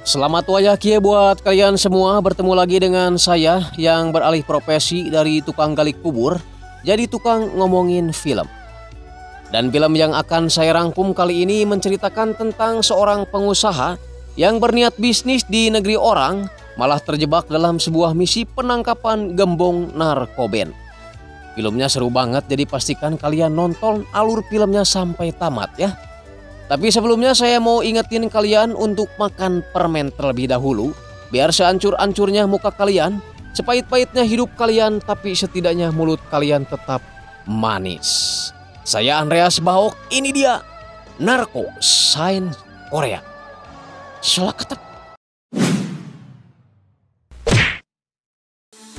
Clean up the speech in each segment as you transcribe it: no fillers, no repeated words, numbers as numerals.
Selamat wayahkie buat kalian semua, bertemu lagi dengan saya yang beralih profesi dari tukang gali kubur jadi tukang ngomongin film. Dan film yang akan saya rangkum kali ini menceritakan tentang seorang pengusaha yang berniat bisnis di negeri orang malah terjebak dalam sebuah misi penangkapan gembong narkoben. Filmnya seru banget, jadi pastikan kalian nonton alur filmnya sampai tamat ya. Tapi sebelumnya saya mau ingetin kalian untuk makan permen terlebih dahulu, biar seancur-ancurnya muka kalian, sepahit-pahitnya hidup kalian, tapi setidaknya mulut kalian tetap manis. Saya Andreas Bahok, ini dia Narko Science Korea. Selaketep.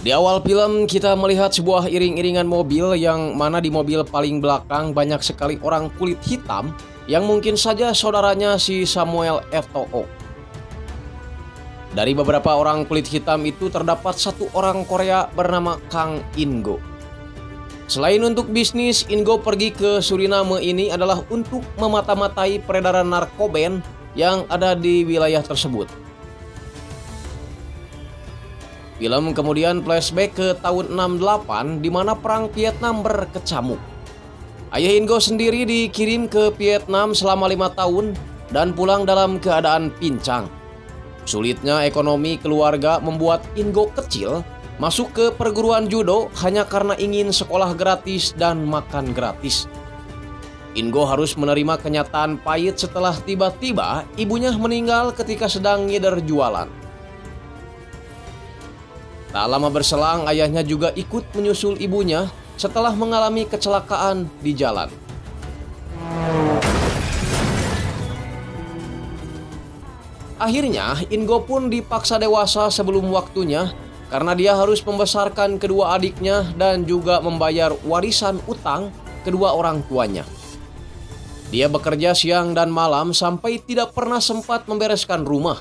Di awal film kita melihat sebuah iring-iringan mobil yang mana di mobil paling belakang banyak sekali orang kulit hitam yang mungkin saja saudaranya si Samuel Eto'o. Dari beberapa orang kulit hitam itu terdapat satu orang Korea bernama Kang Ingo. Selain untuk bisnis, Ingo pergi ke Suriname ini adalah untuk memata-matai peredaran narkoben yang ada di wilayah tersebut. Film kemudian flashback ke tahun 68 di mana perang Vietnam berkecamuk. Ayah Ingo sendiri dikirim ke Vietnam selama 5 tahun dan pulang dalam keadaan pincang. Sulitnya ekonomi keluarga membuat Ingo kecil masuk ke perguruan judo hanya karena ingin sekolah gratis dan makan gratis. Ingo harus menerima kenyataan pahit setelah tiba-tiba ibunya meninggal ketika sedang ngider jualan. Tak lama berselang ayahnya juga ikut menyusul ibunya setelah mengalami kecelakaan di jalan. Akhirnya, Ingo pun dipaksa dewasa sebelum waktunya karena dia harus membesarkan kedua adiknya dan juga membayar warisan utang kedua orang tuanya. Dia bekerja siang dan malam sampai tidak pernah sempat membereskan rumah.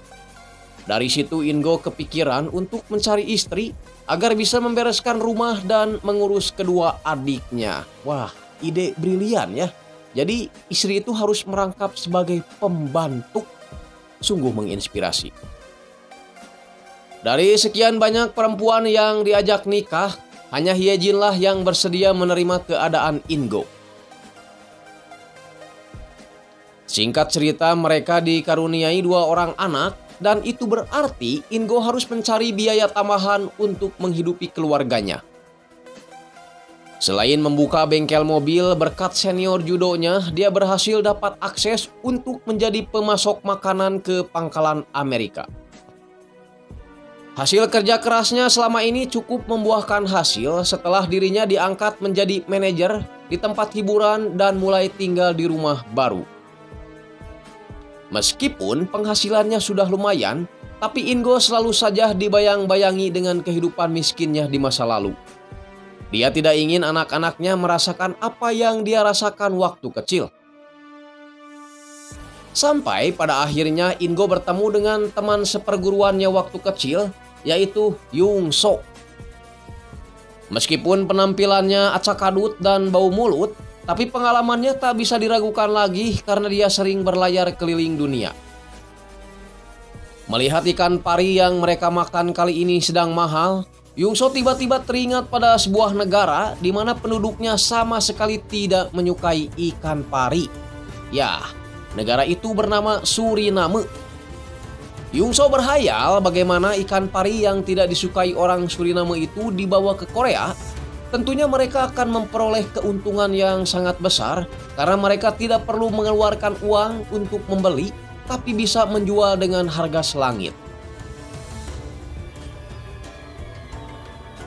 Dari situ Ingo kepikiran untuk mencari istri agar bisa membereskan rumah dan mengurus kedua adiknya. Wah, ide brilian ya. Jadi istri itu harus merangkap sebagai pembantu. Sungguh menginspirasi. Dari sekian banyak perempuan yang diajak nikah, hanya Hyejin lah yang bersedia menerima keadaan Ingo. Singkat cerita, mereka dikaruniai 2 orang anak, dan itu berarti Ingo harus mencari biaya tambahan untuk menghidupi keluarganya. Selain membuka bengkel mobil, berkat senior judonya, dia berhasil dapat akses untuk menjadi pemasok makanan ke pangkalan Amerika. Hasil kerja kerasnya selama ini cukup membuahkan hasil setelah dirinya diangkat menjadi manajer di tempat hiburan dan mulai tinggal di rumah baru. Meskipun penghasilannya sudah lumayan, tapi Ingo selalu saja dibayang-bayangi dengan kehidupan miskinnya di masa lalu. Dia tidak ingin anak-anaknya merasakan apa yang dia rasakan waktu kecil. Sampai pada akhirnya Ingo bertemu dengan teman seperguruannya waktu kecil, yaitu Yung So. Meskipun penampilannya acak-adut dan bau mulut, tapi pengalamannya tak bisa diragukan lagi karena dia sering berlayar keliling dunia. Melihat ikan pari yang mereka makan kali ini sedang mahal, Yung So tiba-tiba teringat pada sebuah negara di mana penduduknya sama sekali tidak menyukai ikan pari. Ya, negara itu bernama Suriname. Yung So berhayal bagaimana ikan pari yang tidak disukai orang Suriname itu dibawa ke Korea. Tentunya mereka akan memperoleh keuntungan yang sangat besar karena mereka tidak perlu mengeluarkan uang untuk membeli, tapi bisa menjual dengan harga selangit.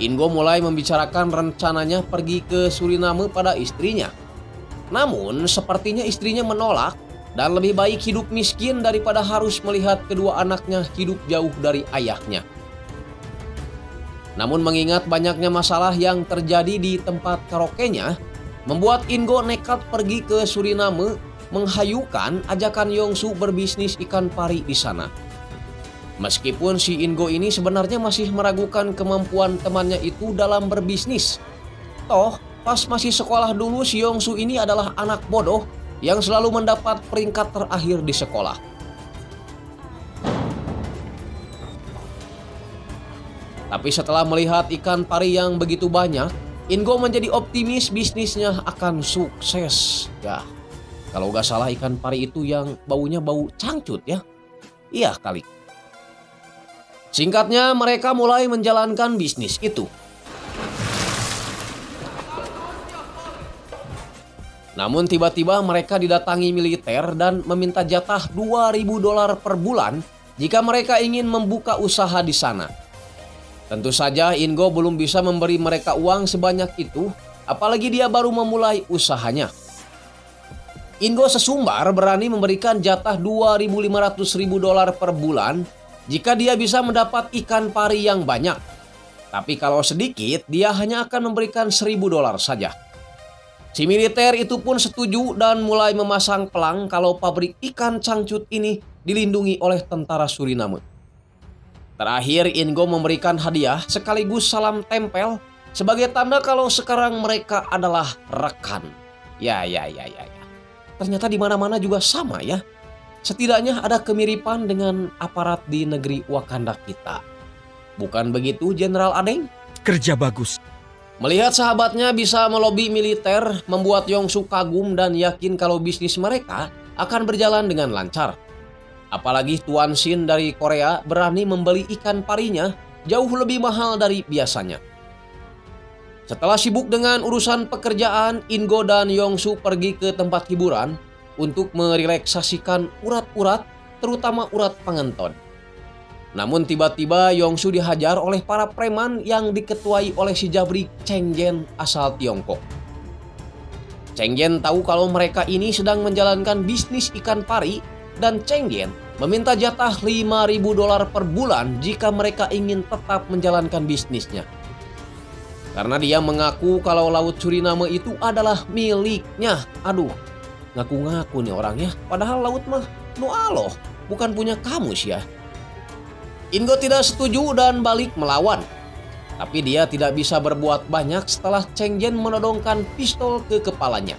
Ingo mulai membicarakan rencananya pergi ke Suriname pada istrinya. Namun sepertinya istrinya menolak dan lebih baik hidup miskin daripada harus melihat kedua anaknya hidup jauh dari ayahnya. Namun mengingat banyaknya masalah yang terjadi di tempat karaoke-nya, membuat Ingo nekat pergi ke Suriname menghayukan ajakan Yongsu berbisnis ikan pari di sana. Meskipun si Ingo ini sebenarnya masih meragukan kemampuan temannya itu dalam berbisnis. Toh, pas masih sekolah dulu si Yongsu ini adalah anak bodoh yang selalu mendapat peringkat terakhir di sekolah. Tapi setelah melihat ikan pari yang begitu banyak, Ingo menjadi optimis bisnisnya akan sukses. Ya, kalau gak salah ikan pari itu yang baunya bau cangcut ya. Iya kali. Singkatnya mereka mulai menjalankan bisnis itu. Namun tiba-tiba mereka didatangi militer dan meminta jatah $2.000 per bulan jika mereka ingin membuka usaha di sana. Tentu saja Ingo belum bisa memberi mereka uang sebanyak itu, apalagi dia baru memulai usahanya. Ingo sesumbar berani memberikan jatah $2.500.000 per bulan jika dia bisa mendapat ikan pari yang banyak. Tapi kalau sedikit, dia hanya akan memberikan $1.000 saja. Si militer itu pun setuju dan mulai memasang pelang kalau pabrik ikan cangcut ini dilindungi oleh tentara Suriname. Terakhir, Ingo memberikan hadiah sekaligus salam tempel sebagai tanda kalau sekarang mereka adalah rekan. Ya. Ternyata di mana-mana juga sama ya. Setidaknya ada kemiripan dengan aparat di negeri Wakanda kita. Bukan begitu, Jenderal Adeng? Kerja bagus. Melihat sahabatnya bisa melobi militer, membuat Yongsu kagum dan yakin kalau bisnis mereka akan berjalan dengan lancar. Apalagi Tuan Shin dari Korea berani membeli ikan parinya jauh lebih mahal dari biasanya. Setelah sibuk dengan urusan pekerjaan, Ingo dan Yongsu pergi ke tempat hiburan untuk merelaksasikan urat-urat, terutama urat pengenton. Namun tiba-tiba Yongsu dihajar oleh para preman yang diketuai oleh si Jabri Cheng Yen asal Tiongkok. Cheng Yen tahu kalau mereka ini sedang menjalankan bisnis ikan pari dan Cheng Yen meminta jatah $5.000 per bulan jika mereka ingin tetap menjalankan bisnisnya. Karena dia mengaku kalau Laut Suriname itu adalah miliknya. Aduh, ngaku-ngaku nih orangnya. Padahal laut mah nu aloh, bukan punya kamu sih ya. Ingo tidak setuju dan balik melawan. Tapi dia tidak bisa berbuat banyak setelah Cheng Yen menodongkan pistol ke kepalanya.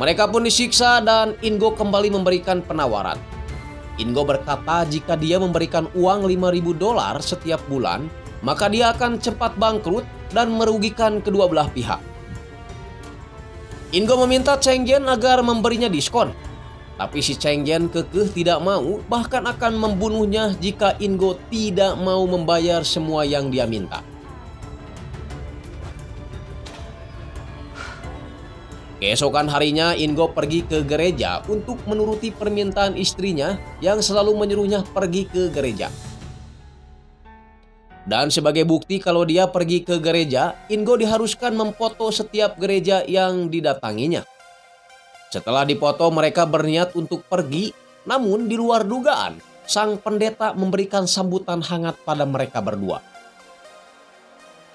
Mereka pun disiksa dan Ingo kembali memberikan penawaran. Ingo berkata jika dia memberikan uang $5.000 setiap bulan, maka dia akan cepat bangkrut dan merugikan kedua belah pihak. Ingo meminta Cheng Yen agar memberinya diskon. Tapi si Cheng Yen kekeh tidak mau, bahkan akan membunuhnya jika Ingo tidak mau membayar semua yang dia minta. Keesokan harinya Ingo pergi ke gereja untuk menuruti permintaan istrinya yang selalu menyuruhnya pergi ke gereja. Dan sebagai bukti kalau dia pergi ke gereja, Ingo diharuskan memfoto setiap gereja yang didatanginya. Setelah dipoto mereka berniat untuk pergi, namun di luar dugaan, sang pendeta memberikan sambutan hangat pada mereka berdua.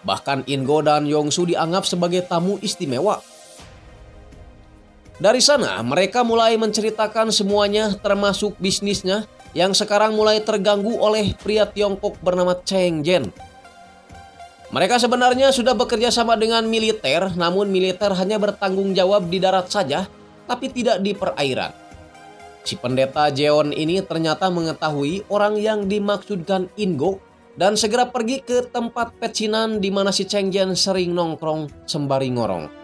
Bahkan Ingo dan Yongsu dianggap sebagai tamu istimewa. Dari sana mereka mulai menceritakan semuanya termasuk bisnisnya yang sekarang mulai terganggu oleh pria Tiongkok bernama Cheng Yen. Mereka sebenarnya sudah bekerja sama dengan militer, namun militer hanya bertanggung jawab di darat saja, tapi tidak di perairan. Si pendeta Jeon ini ternyata mengetahui orang yang dimaksudkan Ingo dan segera pergi ke tempat pecinan di mana si Cheng Yen sering nongkrong sembari ngorong.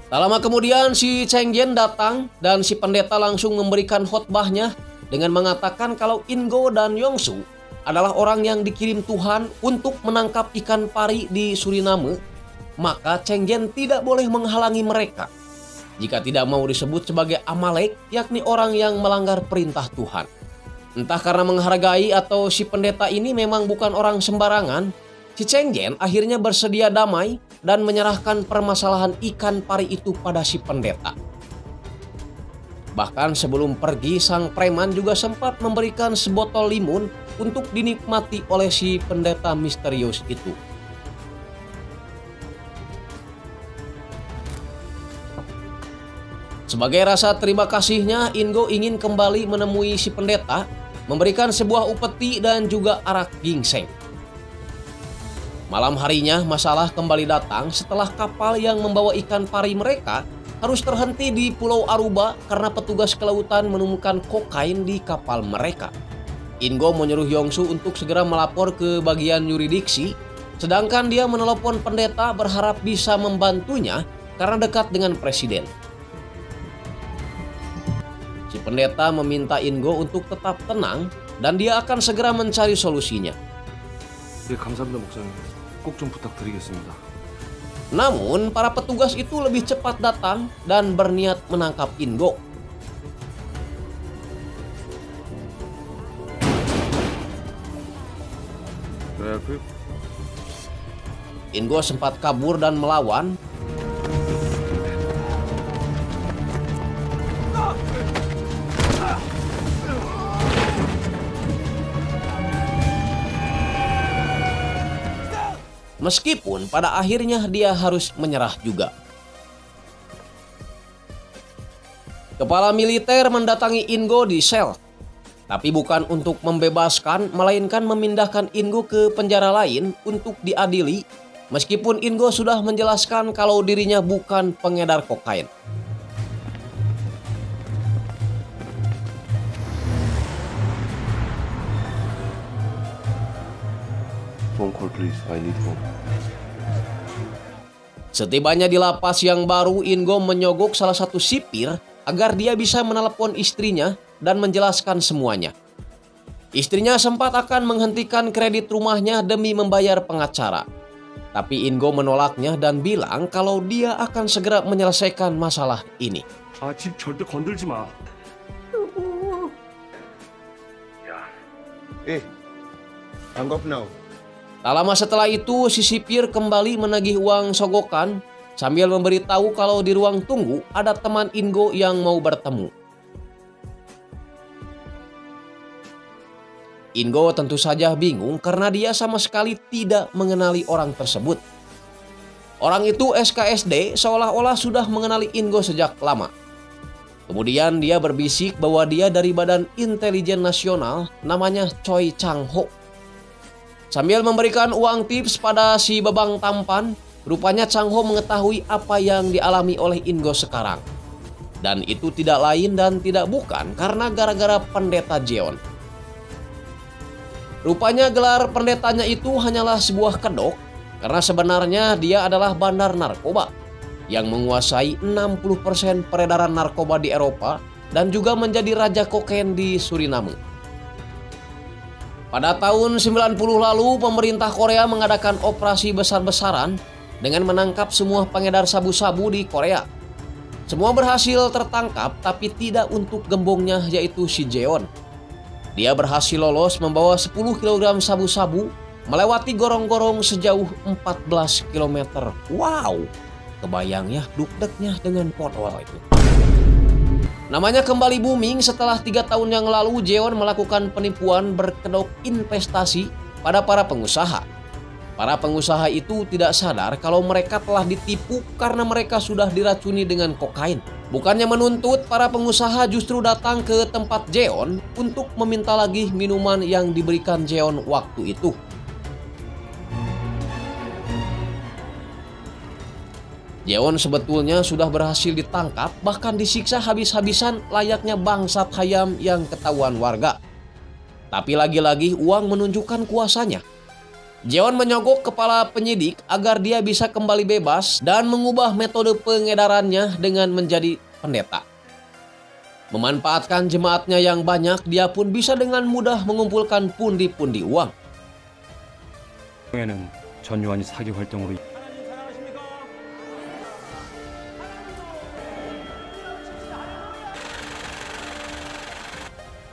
Tak lama kemudian si Cheng Yen datang dan si pendeta langsung memberikan khotbahnya dengan mengatakan kalau Ingo dan Yongsu adalah orang yang dikirim Tuhan untuk menangkap ikan pari di Suriname, maka Cheng Yen tidak boleh menghalangi mereka jika tidak mau disebut sebagai Amalek, yakni orang yang melanggar perintah Tuhan. Entah karena menghargai atau si pendeta ini memang bukan orang sembarangan, si Cheng Yen akhirnya bersedia damai dan menyerahkan permasalahan ikan pari itu pada si pendeta. Bahkan sebelum pergi, sang preman juga sempat memberikan sebotol limun untuk dinikmati oleh si pendeta misterius itu. Sebagai rasa terima kasihnya, Ingo ingin kembali menemui si pendeta, memberikan sebuah upeti dan juga arak gingseng. Malam harinya, masalah kembali datang setelah kapal yang membawa ikan pari mereka harus terhenti di Pulau Aruba karena petugas kelautan menemukan kokain di kapal mereka. Ingo menyuruh Yongsu untuk segera melapor ke bagian yuridiksi, sedangkan dia menelepon pendeta berharap bisa membantunya karena dekat dengan presiden. Si pendeta meminta Ingo untuk tetap tenang dan dia akan segera mencari solusinya. 네, 감사합니다, 목사님. 꼭 좀 부탁드리겠습니다. Namun, para petugas itu lebih cepat datang dan berniat menangkap Ingo. Ingo sempat kabur dan melawan. Meskipun pada akhirnya dia harus menyerah juga. Kepala militer mendatangi Ingo di sel, tapi bukan untuk membebaskan, melainkan memindahkan Ingo ke penjara lain untuk diadili, meskipun Ingo sudah menjelaskan kalau dirinya bukan pengedar kokain. Phone call, please. I need phone. Setibanya di lapas yang baru, Ingo menyogok salah satu sipir agar dia bisa menelepon istrinya dan menjelaskan semuanya. Istrinya sempat akan menghentikan kredit rumahnya demi membayar pengacara. Tapi Ingo menolaknya dan bilang kalau dia akan segera menyelesaikan masalah ini. 집 절대 건들지 마. Hang up now. Tak lama setelah itu, si sipir kembali menagih uang sogokan sambil memberitahu kalau di ruang tunggu ada teman Ingo yang mau bertemu. Ingo tentu saja bingung karena dia sama sekali tidak mengenali orang tersebut. Orang itu SKSD seolah-olah sudah mengenali Ingo sejak lama. Kemudian dia berbisik bahwa dia dari Badan Intelijen Nasional, namanya Choi Chang-ho. Sambil memberikan uang tips pada si babang tampan, rupanya Chang-ho mengetahui apa yang dialami oleh Ingo sekarang. Dan itu tidak lain dan tidak bukan karena gara-gara pendeta Jeon. Rupanya gelar pendetanya itu hanyalah sebuah kedok, karena sebenarnya dia adalah bandar narkoba yang menguasai 60% peredaran narkoba di Eropa dan juga menjadi raja kokain di Suriname. Pada tahun 90 lalu, pemerintah Korea mengadakan operasi besar-besaran dengan menangkap semua pengedar sabu-sabu di Korea. Semua berhasil tertangkap, tapi tidak untuk gembongnya, yaitu si Jeon. Dia berhasil lolos membawa 10 kg sabu-sabu melewati gorong-gorong sejauh 14 km. Wow, kebayang ya duk-deknya dengan potol itu. Namanya kembali booming setelah 3 tahun yang lalu Jeon melakukan penipuan berkedok investasi pada para pengusaha. Para pengusaha itu tidak sadar kalau mereka telah ditipu karena mereka sudah diracuni dengan kokain. Bukannya menuntut, para pengusaha justru datang ke tempat Jeon untuk meminta lagi minuman yang diberikan Jeon waktu itu. Jeon sebetulnya sudah berhasil ditangkap, bahkan disiksa habis-habisan layaknya bangsat hayam yang ketahuan warga. Tapi lagi-lagi uang menunjukkan kuasanya. Jeon menyogok kepala penyidik agar dia bisa kembali bebas dan mengubah metode pengedarannya dengan menjadi pendeta. Memanfaatkan jemaatnya yang banyak, dia pun bisa dengan mudah mengumpulkan pundi-pundi uang. 에는 전요한이 사기 활동으로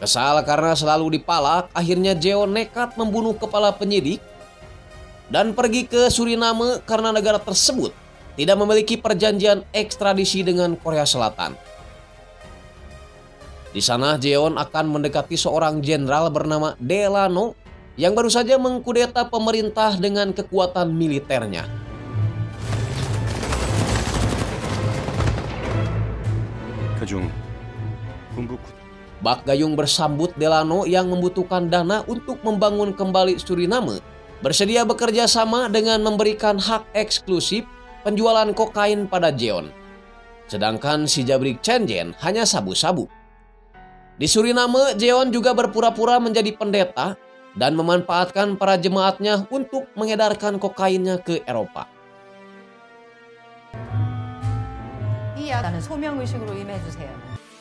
Kesal karena selalu dipalak, akhirnya Jeon nekat membunuh kepala penyidik dan pergi ke Suriname karena negara tersebut tidak memiliki perjanjian ekstradisi dengan Korea Selatan. Di sana Jeon akan mendekati seorang jenderal bernama Delano yang baru saja mengkudeta pemerintah dengan kekuatan militernya. 중 군부 Bak Gayung bersambut Delano yang membutuhkan dana untuk membangun kembali Suriname, bersedia bekerja sama dengan memberikan hak eksklusif penjualan kokain pada Jeon. Sedangkan si Jabrik Chen Jen hanya sabu-sabu. Di Suriname, Jeon juga berpura-pura menjadi pendeta dan memanfaatkan para jemaatnya untuk mengedarkan kokainnya ke Eropa. 나는 소명의식으로 임해주세요.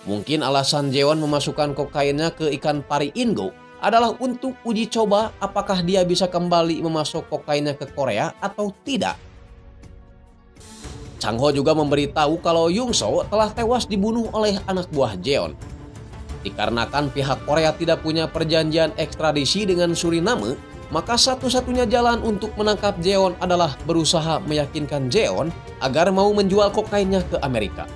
Mungkin alasan Jeon memasukkan kokainnya ke ikan pari Ingo adalah untuk uji coba apakah dia bisa kembali memasuk kokainnya ke Korea atau tidak. Chang Ho juga memberitahu kalau Yung So telah tewas dibunuh oleh anak buah Jeon. Dikarenakan pihak Korea tidak punya perjanjian ekstradisi dengan Suriname, maka satu-satunya jalan untuk menangkap Jeon adalah berusaha meyakinkan Jeon agar mau menjual kokainnya ke Amerika.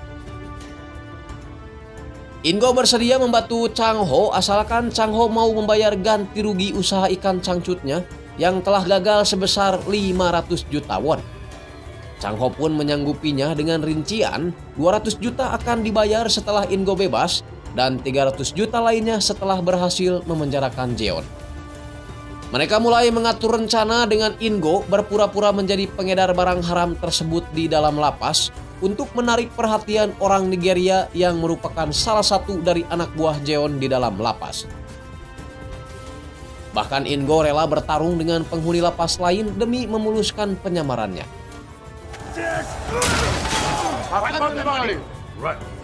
Ingo bersedia membantu Chang Ho asalkan Chang Ho mau membayar ganti rugi usaha ikan cangcutnya yang telah gagal sebesar 500 juta won. Chang Ho pun menyanggupinya dengan rincian 200 juta akan dibayar setelah Ingo bebas dan 300 juta lainnya setelah berhasil memenjarakan Jeon. Mereka mulai mengatur rencana dengan Ingo berpura-pura menjadi pengedar barang haram tersebut di dalam lapas untuk menarik perhatian orang Nigeria yang merupakan salah satu dari anak buah Jeon di dalam lapas. Bahkan Ingo rela bertarung dengan penghuni lapas lain demi memuluskan penyamarannya. Right.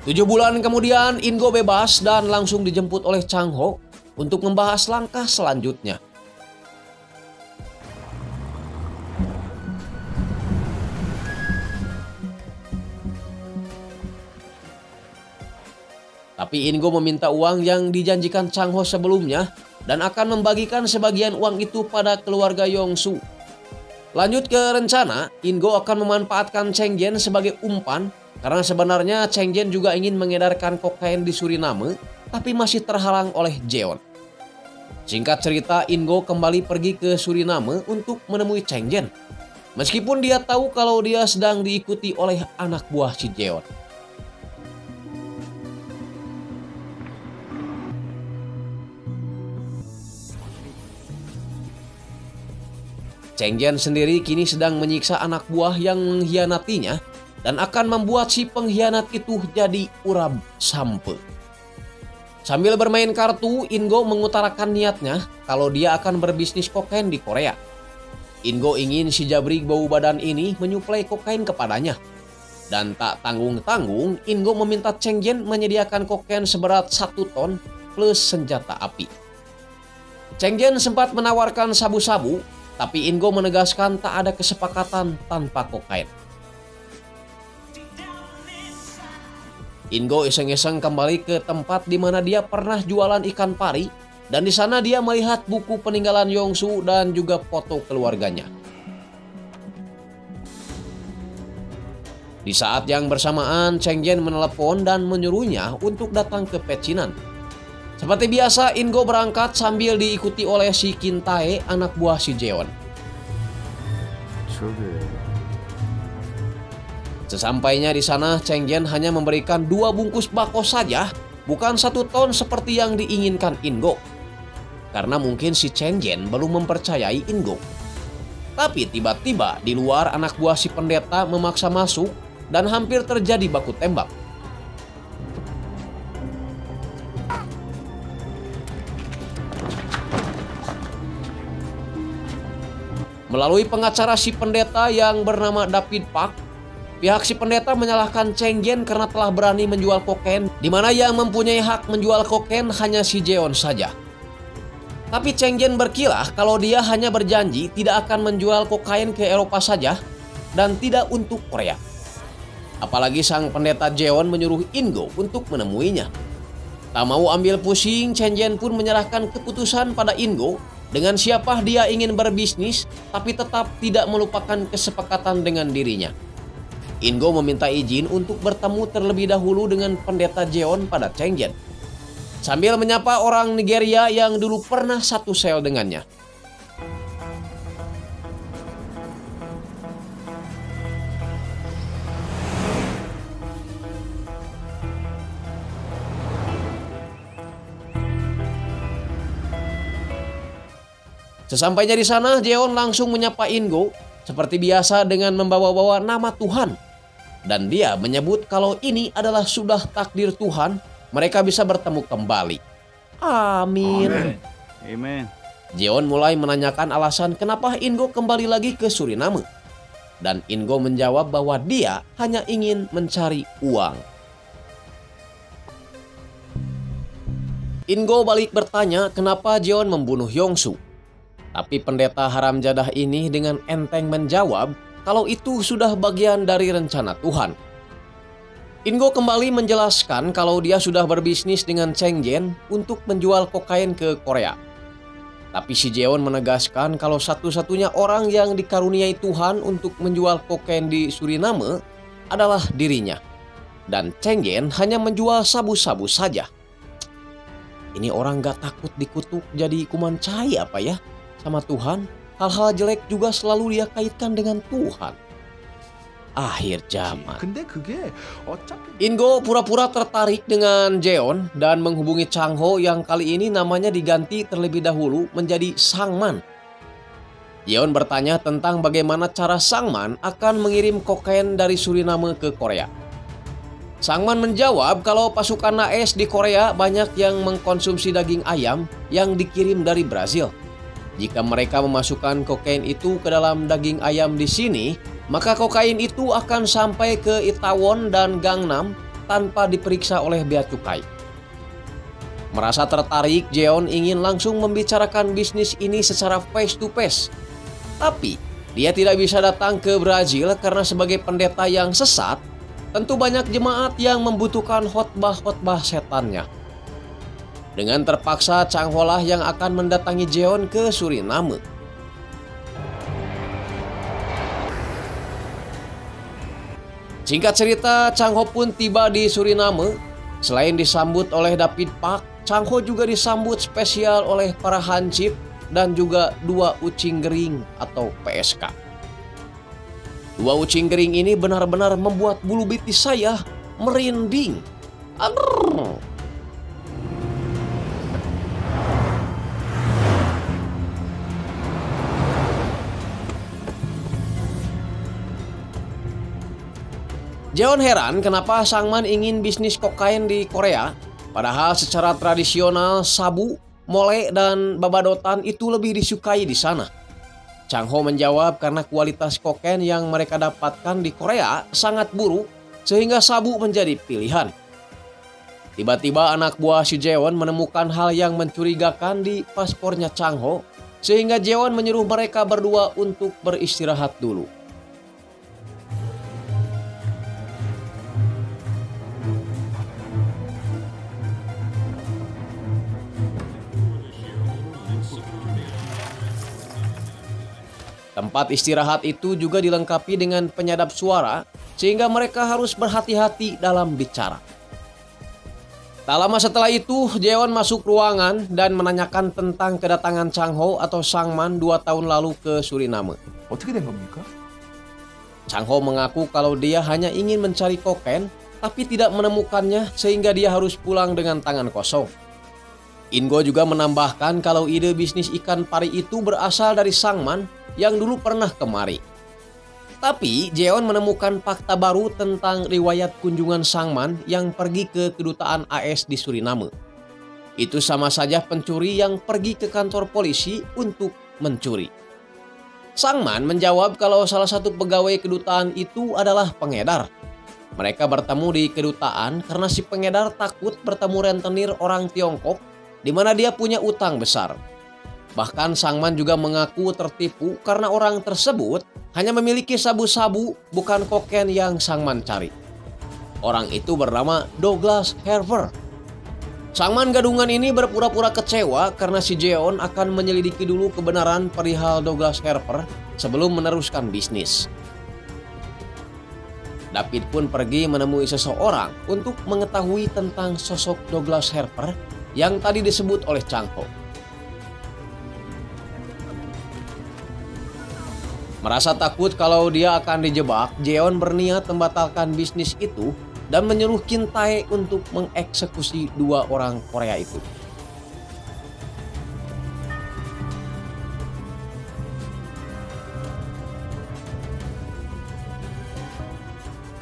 Tujuh bulan kemudian Ingo bebas dan langsung dijemput oleh Chang Ho untuk membahas langkah selanjutnya. Tapi Ingo meminta uang yang dijanjikan Chang Ho sebelumnya dan akan membagikan sebagian uang itu pada keluarga Yong-su. Lanjut ke rencana, Ingo akan memanfaatkan Cheng Jen sebagai umpan karena sebenarnya Cheng Jen juga ingin mengedarkan kokain di Suriname tapi masih terhalang oleh Jeon. Singkat cerita, Ingo kembali pergi ke Suriname untuk menemui Cheng Jen. Meskipun dia tahu kalau dia sedang diikuti oleh anak buah si Jeon. Cheng Jen sendiri kini sedang menyiksa anak buah yang mengkhianatinya dan akan membuat si pengkhianat itu jadi urab sampe. Sambil bermain kartu, Ingo mengutarakan niatnya kalau dia akan berbisnis kokain di Korea. Ingo ingin si jabrik bau badan ini menyuplai kokain kepadanya. Dan tak tanggung-tanggung, Ingo meminta Cheng Jen menyediakan kokain seberat 1 ton plus senjata api. Cheng Jen sempat menawarkan sabu-sabu, tapi Ingo menegaskan tak ada kesepakatan tanpa kokain. Ingo iseng-iseng kembali ke tempat di mana dia pernah jualan ikan pari dan di sana dia melihat buku peninggalan Yong-su dan juga foto keluarganya. Di saat yang bersamaan, Cheng Jen menelepon dan menyuruhnya untuk datang ke pecinan. Seperti biasa, Ingo berangkat sambil diikuti oleh si Kim Tae, anak buah si Jeon. Sesampainya di sana, Cheng Jen hanya memberikan 2 bungkus bako saja, bukan 1 ton seperti yang diinginkan Ingo. Karena mungkin si Cheng Jen belum mempercayai Ingo. Tapi tiba-tiba di luar anak buah si pendeta memaksa masuk dan hampir terjadi baku tembak. Melalui pengacara si pendeta yang bernama David Park, pihak si pendeta menyalahkan Cheng Jen karena telah berani menjual kokain, di mana yang mempunyai hak menjual kokain hanya si Jeon saja. Tapi Cheng Jen berkilah kalau dia hanya berjanji tidak akan menjual kokain ke Eropa saja dan tidak untuk Korea. Apalagi sang pendeta Jeon menyuruh Ingo untuk menemuinya. Tak mau ambil pusing, Cheng Jen pun menyerahkan keputusan pada Ingo dengan siapa dia ingin berbisnis tapi tetap tidak melupakan kesepakatan dengan dirinya. Ingo meminta izin untuk bertemu terlebih dahulu dengan pendeta Jeon pada Chengjen, sambil menyapa orang Nigeria yang dulu pernah satu sel dengannya. Sesampainya di sana, Jeon langsung menyapa Ingo seperti biasa dengan membawa-bawa nama Tuhan. Dan dia menyebut kalau ini adalah sudah takdir Tuhan, mereka bisa bertemu kembali. Amin. Amen. Jeon mulai menanyakan alasan kenapa Ingo kembali lagi ke Suriname. Dan Ingo menjawab bahwa dia hanya ingin mencari uang. Ingo balik bertanya kenapa Jeon membunuh Yongsu. Tapi pendeta haramjadah ini dengan enteng menjawab kalau itu sudah bagian dari rencana Tuhan. Ingo kembali menjelaskan kalau dia sudah berbisnis dengan Chengjen untuk menjual kokain ke Korea. Tapi si Jeon menegaskan kalau satu-satunya orang yang dikaruniai Tuhan untuk menjual kokain di Suriname adalah dirinya. Dan Chengjen hanya menjual sabu-sabu saja. Ini orang gak takut dikutuk jadi kuman cai apa ya? Sama Tuhan, hal-hal jelek juga selalu dia kaitkan dengan Tuhan. Akhir zaman. 근데 그게 어차피 Ingo pura-pura tertarik dengan Jeon dan menghubungi Changho yang kali ini namanya diganti terlebih dahulu menjadi Sangman. Jeon bertanya tentang bagaimana cara Sangman akan mengirim kokain dari Suriname ke Korea. Sangman menjawab kalau pasukan AS di Korea banyak yang mengkonsumsi daging ayam yang dikirim dari Brazil. Jika mereka memasukkan kokain itu ke dalam daging ayam di sini, maka kokain itu akan sampai ke Itaewon dan Gangnam tanpa diperiksa oleh bea cukai. Merasa tertarik, Jeon ingin langsung membicarakan bisnis ini secara face to face. Tapi, dia tidak bisa datang ke Brazil karena sebagai pendeta yang sesat, tentu banyak jemaat yang membutuhkan khotbah-khotbah setannya. Dengan terpaksa Changho lah yang akan mendatangi Jeon ke Suriname. Singkat cerita, Changho pun tiba di Suriname. Selain disambut oleh David Park, Changho juga disambut spesial oleh para hansip dan juga 2 ucing gering atau PSK. 2 ucing gering ini benar-benar membuat bulu betis saya merinding. Aduh. Jeon heran kenapa Sangman ingin bisnis kokain di Korea, padahal secara tradisional sabu, mole, dan babadotan itu lebih disukai di sana. Changho menjawab karena kualitas kokain yang mereka dapatkan di Korea sangat buruk sehingga sabu menjadi pilihan. Tiba-tiba anak buah si Jeon menemukan hal yang mencurigakan di paspornya Changho sehingga Jeon menyuruh mereka berdua untuk beristirahat dulu. Tempat istirahat itu juga dilengkapi dengan penyadap suara sehingga mereka harus berhati-hati dalam bicara. Tak lama setelah itu, Jeon masuk ruangan dan menanyakan tentang kedatangan Changho atau Sangman 2 tahun lalu ke Suriname. 어떻게 된 겁니까? Changho mengaku kalau dia hanya ingin mencari kokain tapi tidak menemukannya sehingga dia harus pulang dengan tangan kosong. Ingo juga menambahkan kalau ide bisnis ikan pari itu berasal dari Sangman yang dulu pernah kemari. Tapi Jeon menemukan fakta baru tentang riwayat kunjungan Sangman yang pergi ke kedutaan AS di Suriname. Itu sama saja pencuri yang pergi ke kantor polisi untuk mencuri. Sangman menjawab kalau salah satu pegawai kedutaan itu adalah pengedar. Mereka bertemu di kedutaan karena si pengedar takut bertemu rentenir orang Tiongkok di mana dia punya utang besar. Bahkan Sangman juga mengaku tertipu karena orang tersebut hanya memiliki sabu-sabu bukan kokain yang Sangman cari. Orang itu bernama Douglas Herver. Sangman gadungan ini berpura-pura kecewa karena si Jeon akan menyelidiki dulu kebenaran perihal Douglas Herver sebelum meneruskan bisnis. David pun pergi menemui seseorang untuk mengetahui tentang sosok Douglas Harper yang tadi disebut oleh Chang Ho. Merasa takut kalau dia akan dijebak, Jeon berniat membatalkan bisnis itu dan menyuruh Kim Tae untuk mengeksekusi dua orang Korea itu.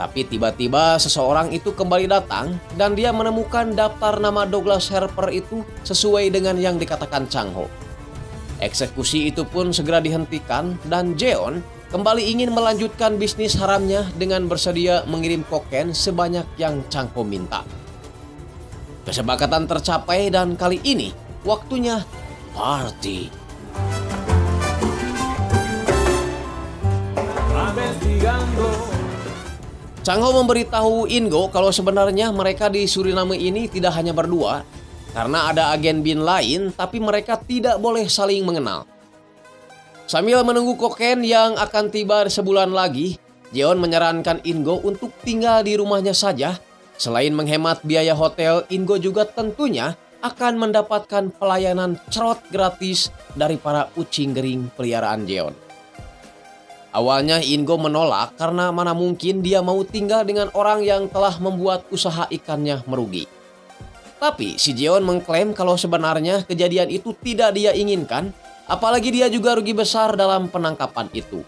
Tapi tiba-tiba seseorang itu kembali datang dan dia menemukan daftar nama Douglas Harper itu sesuai dengan yang dikatakan Chang Ho. Eksekusi itu pun segera dihentikan dan Jeon kembali ingin melanjutkan bisnis haramnya dengan bersedia mengirim kokain sebanyak yang Chang Ho minta. Kesepakatan tercapai dan kali ini waktunya party. Chang Ho memberitahu In-go kalau sebenarnya mereka di Suriname ini tidak hanya berdua, karena ada agen bin lain, tapi mereka tidak boleh saling mengenal. Sambil menunggu kokain yang akan tiba sebulan lagi, Jeon menyarankan In-go untuk tinggal di rumahnya saja. Selain menghemat biaya hotel, In-go juga tentunya akan mendapatkan pelayanan cerot gratis dari para ucing gering peliharaan Jeon. Awalnya In-go menolak karena mana mungkin dia mau tinggal dengan orang yang telah membuat usaha ikannya merugi. Tapi si Jeon mengklaim kalau sebenarnya kejadian itu tidak dia inginkan, apalagi dia juga rugi besar dalam penangkapan itu.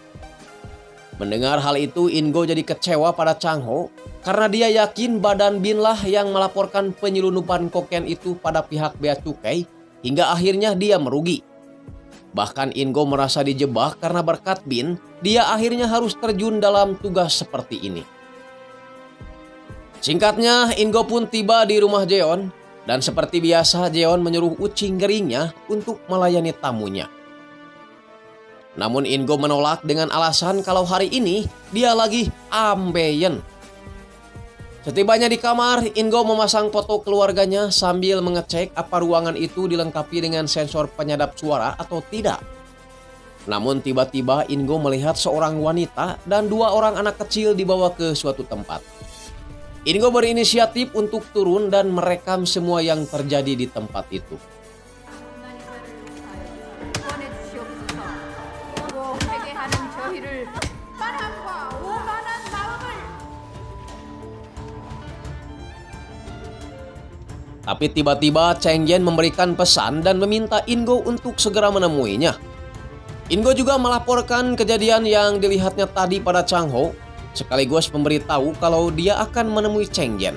Mendengar hal itu, In-go jadi kecewa pada Chang Ho karena dia yakin badan bin lah yang melaporkan penyelundupan kokain itu pada pihak bea cukai hingga akhirnya dia merugi. Bahkan In-go merasa dijebak karena berkat bin, dia akhirnya harus terjun dalam tugas seperti ini. Singkatnya, In-go pun tiba di rumah Jeon. Dan seperti biasa, Jeon menyuruh ucing geringnya untuk melayani tamunya. Namun In-go menolak dengan alasan kalau hari ini dia lagi ambeien. Setibanya di kamar, In-go memasang foto keluarganya sambil mengecek apa ruangan itu dilengkapi dengan sensor penyadap suara atau tidak. Namun tiba-tiba In-go melihat seorang wanita dan dua orang anak kecil dibawa ke suatu tempat. In-go berinisiatif untuk turun dan merekam semua yang terjadi di tempat itu. Tapi tiba-tiba Cheng Yen memberikan pesan dan meminta In-go untuk segera menemuinya. In-go juga melaporkan kejadian yang dilihatnya tadi pada Chang Ho, sekaligus memberitahu kalau dia akan menemui Cheng Yen.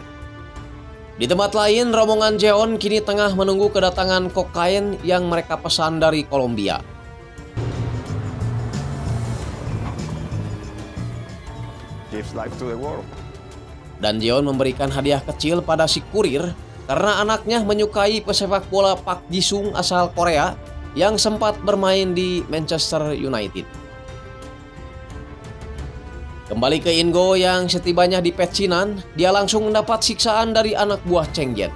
Di tempat lain, rombongan Jeon kini tengah menunggu kedatangan kokain yang mereka pesan dari Kolombia. Gives life to the world. Dan Jeon memberikan hadiah kecil pada si kurir karena anaknya menyukai pesepak bola Park Ji-sung asal Korea yang sempat bermain di Manchester United. Kembali ke In-go yang setibanya di pecinan, dia langsung mendapat siksaan dari anak buah Cheng Yen.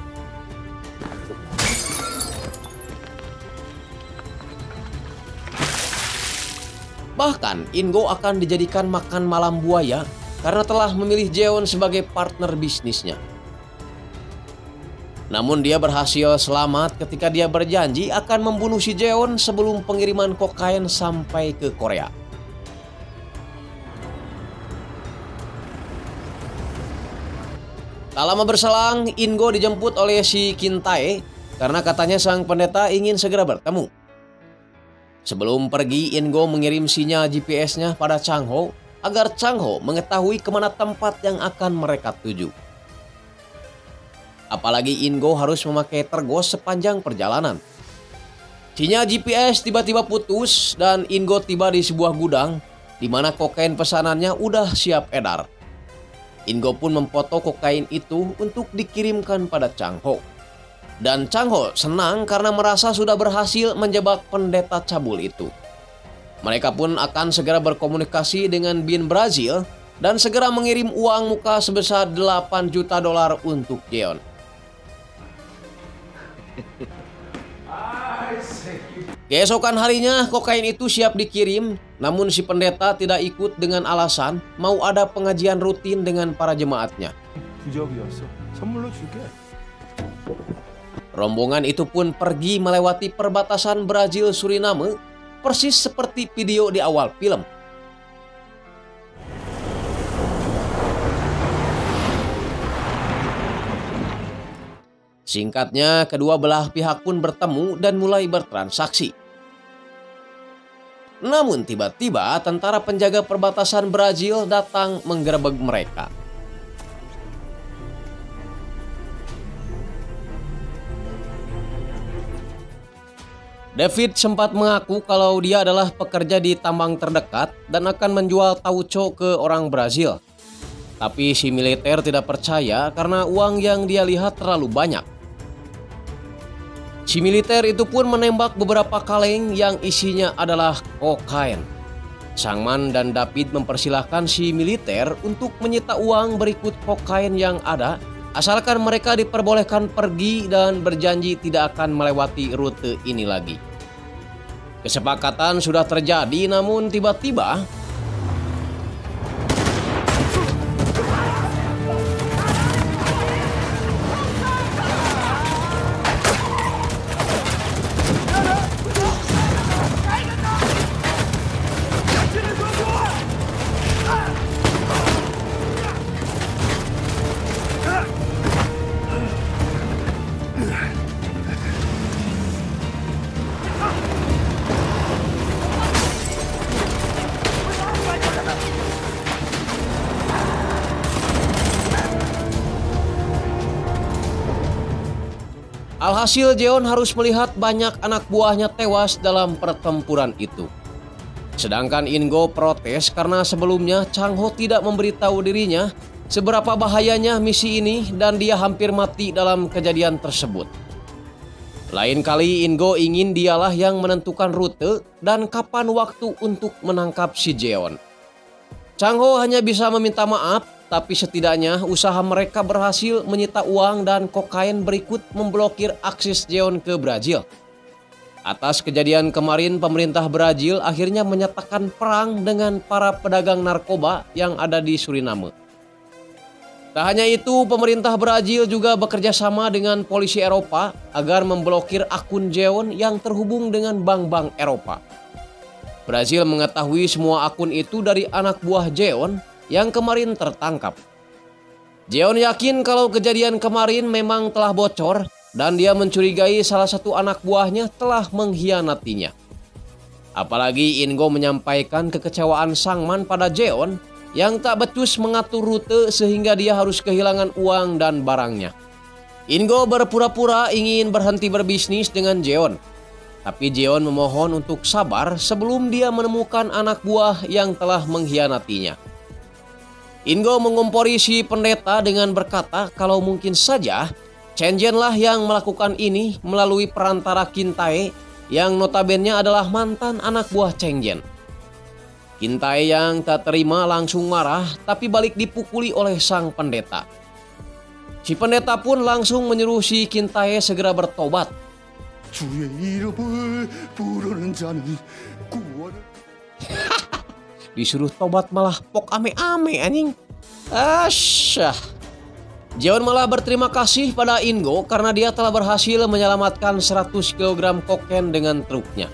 Bahkan In-go akan dijadikan makan malam buaya karena telah memilih Jeon sebagai partner bisnisnya. Namun dia berhasil selamat ketika dia berjanji akan membunuh si Jeon sebelum pengiriman kokain sampai ke Korea. Tak lama berselang, In-go dijemput oleh si Kim Tae karena katanya sang pendeta ingin segera bertemu. Sebelum pergi, In-go mengirim sinyal GPS-nya pada Chang Ho agar Chang Ho mengetahui kemana tempat yang akan mereka tuju. Apalagi In-go harus memakai tergos sepanjang perjalanan. Sinyal GPS tiba-tiba putus dan In-go tiba di sebuah gudang di mana kokain pesanannya udah siap edar. In-go pun memfoto kokain itu untuk dikirimkan pada Chang Ho. Dan Chang Ho senang karena merasa sudah berhasil menjebak pendeta cabul itu. Mereka pun akan segera berkomunikasi dengan bin Brazil dan segera mengirim uang muka sebesar $8 juta untuk Jeon. Keesokan harinya kokain itu siap dikirim Namun si pendeta tidak ikut dengan alasan mau ada pengajian rutin dengan para jemaatnya. 기적이었어. 선물로 줄게. Rombongan itu pun pergi melewati perbatasan Brazil Suriname, persis seperti video di awal film. Singkatnya, kedua belah pihak pun bertemu dan mulai bertransaksi. Namun tiba-tiba tentara penjaga perbatasan Brazil datang menggerebek mereka. David sempat mengaku kalau dia adalah pekerja di tambang terdekat dan akan menjual tauco ke orang Brazil. Tapi si militer tidak percaya karena uang yang dia lihat terlalu banyak. Si militer itu pun menembak beberapa kaleng yang isinya adalah kokain. Sangman dan David mempersilahkan si militer untuk menyita uang berikut kokain yang ada, asalkan mereka diperbolehkan pergi dan berjanji tidak akan melewati rute ini lagi. Kesepakatan sudah terjadi, namun tiba-tiba alhasil Jeon harus melihat banyak anak buahnya tewas dalam pertempuran itu. Sedangkan Ingo protes karena sebelumnya Chang Ho tidak memberitahu dirinya seberapa bahayanya misi ini dan dia hampir mati dalam kejadian tersebut. Lain kali Ingo ingin dialah yang menentukan rute dan kapan waktu untuk menangkap si Jeon. Chang Ho hanya bisa meminta maaf, tapi setidaknya usaha mereka berhasil menyita uang dan kokain berikut memblokir akses Jeon ke Brazil. Atas kejadian kemarin, pemerintah Brazil akhirnya menyatakan perang dengan para pedagang narkoba yang ada di Suriname. Tak hanya itu, pemerintah Brazil juga bekerja sama dengan polisi Eropa agar memblokir akun Jeon yang terhubung dengan bank-bank Eropa. Brazil mengetahui semua akun itu dari anak buah Jeon yang kemarin tertangkap. Jeon yakin kalau kejadian kemarin memang telah bocor dan dia mencurigai salah satu anak buahnya telah mengkhianatinya. Apalagi Ingo menyampaikan kekecewaan Sangman pada Jeon yang tak becus mengatur rute sehingga dia harus kehilangan uang dan barangnya. Ingo berpura-pura ingin berhenti berbisnis dengan Jeon. Tapi Jeon memohon untuk sabar sebelum dia menemukan anak buah yang telah mengkhianatinya. Ingo mengompori si pendeta dengan berkata kalau mungkin saja Chen Jian lah yang melakukan ini melalui perantara Qin Tae yang notabene adalah mantan anak buah Chen Jian. Qin Tae yang tak terima langsung marah tapi balik dipukuli oleh sang pendeta. Si pendeta pun langsung menyuruh si Qin Tae segera bertobat. 주의 이름을 부르는 자는 구원을 Disuruh tobat malah pok ame-ame anjing. Asyah. Jeon malah berterima kasih pada Ingo karena dia telah berhasil menyelamatkan 100 kg kokain dengan truknya.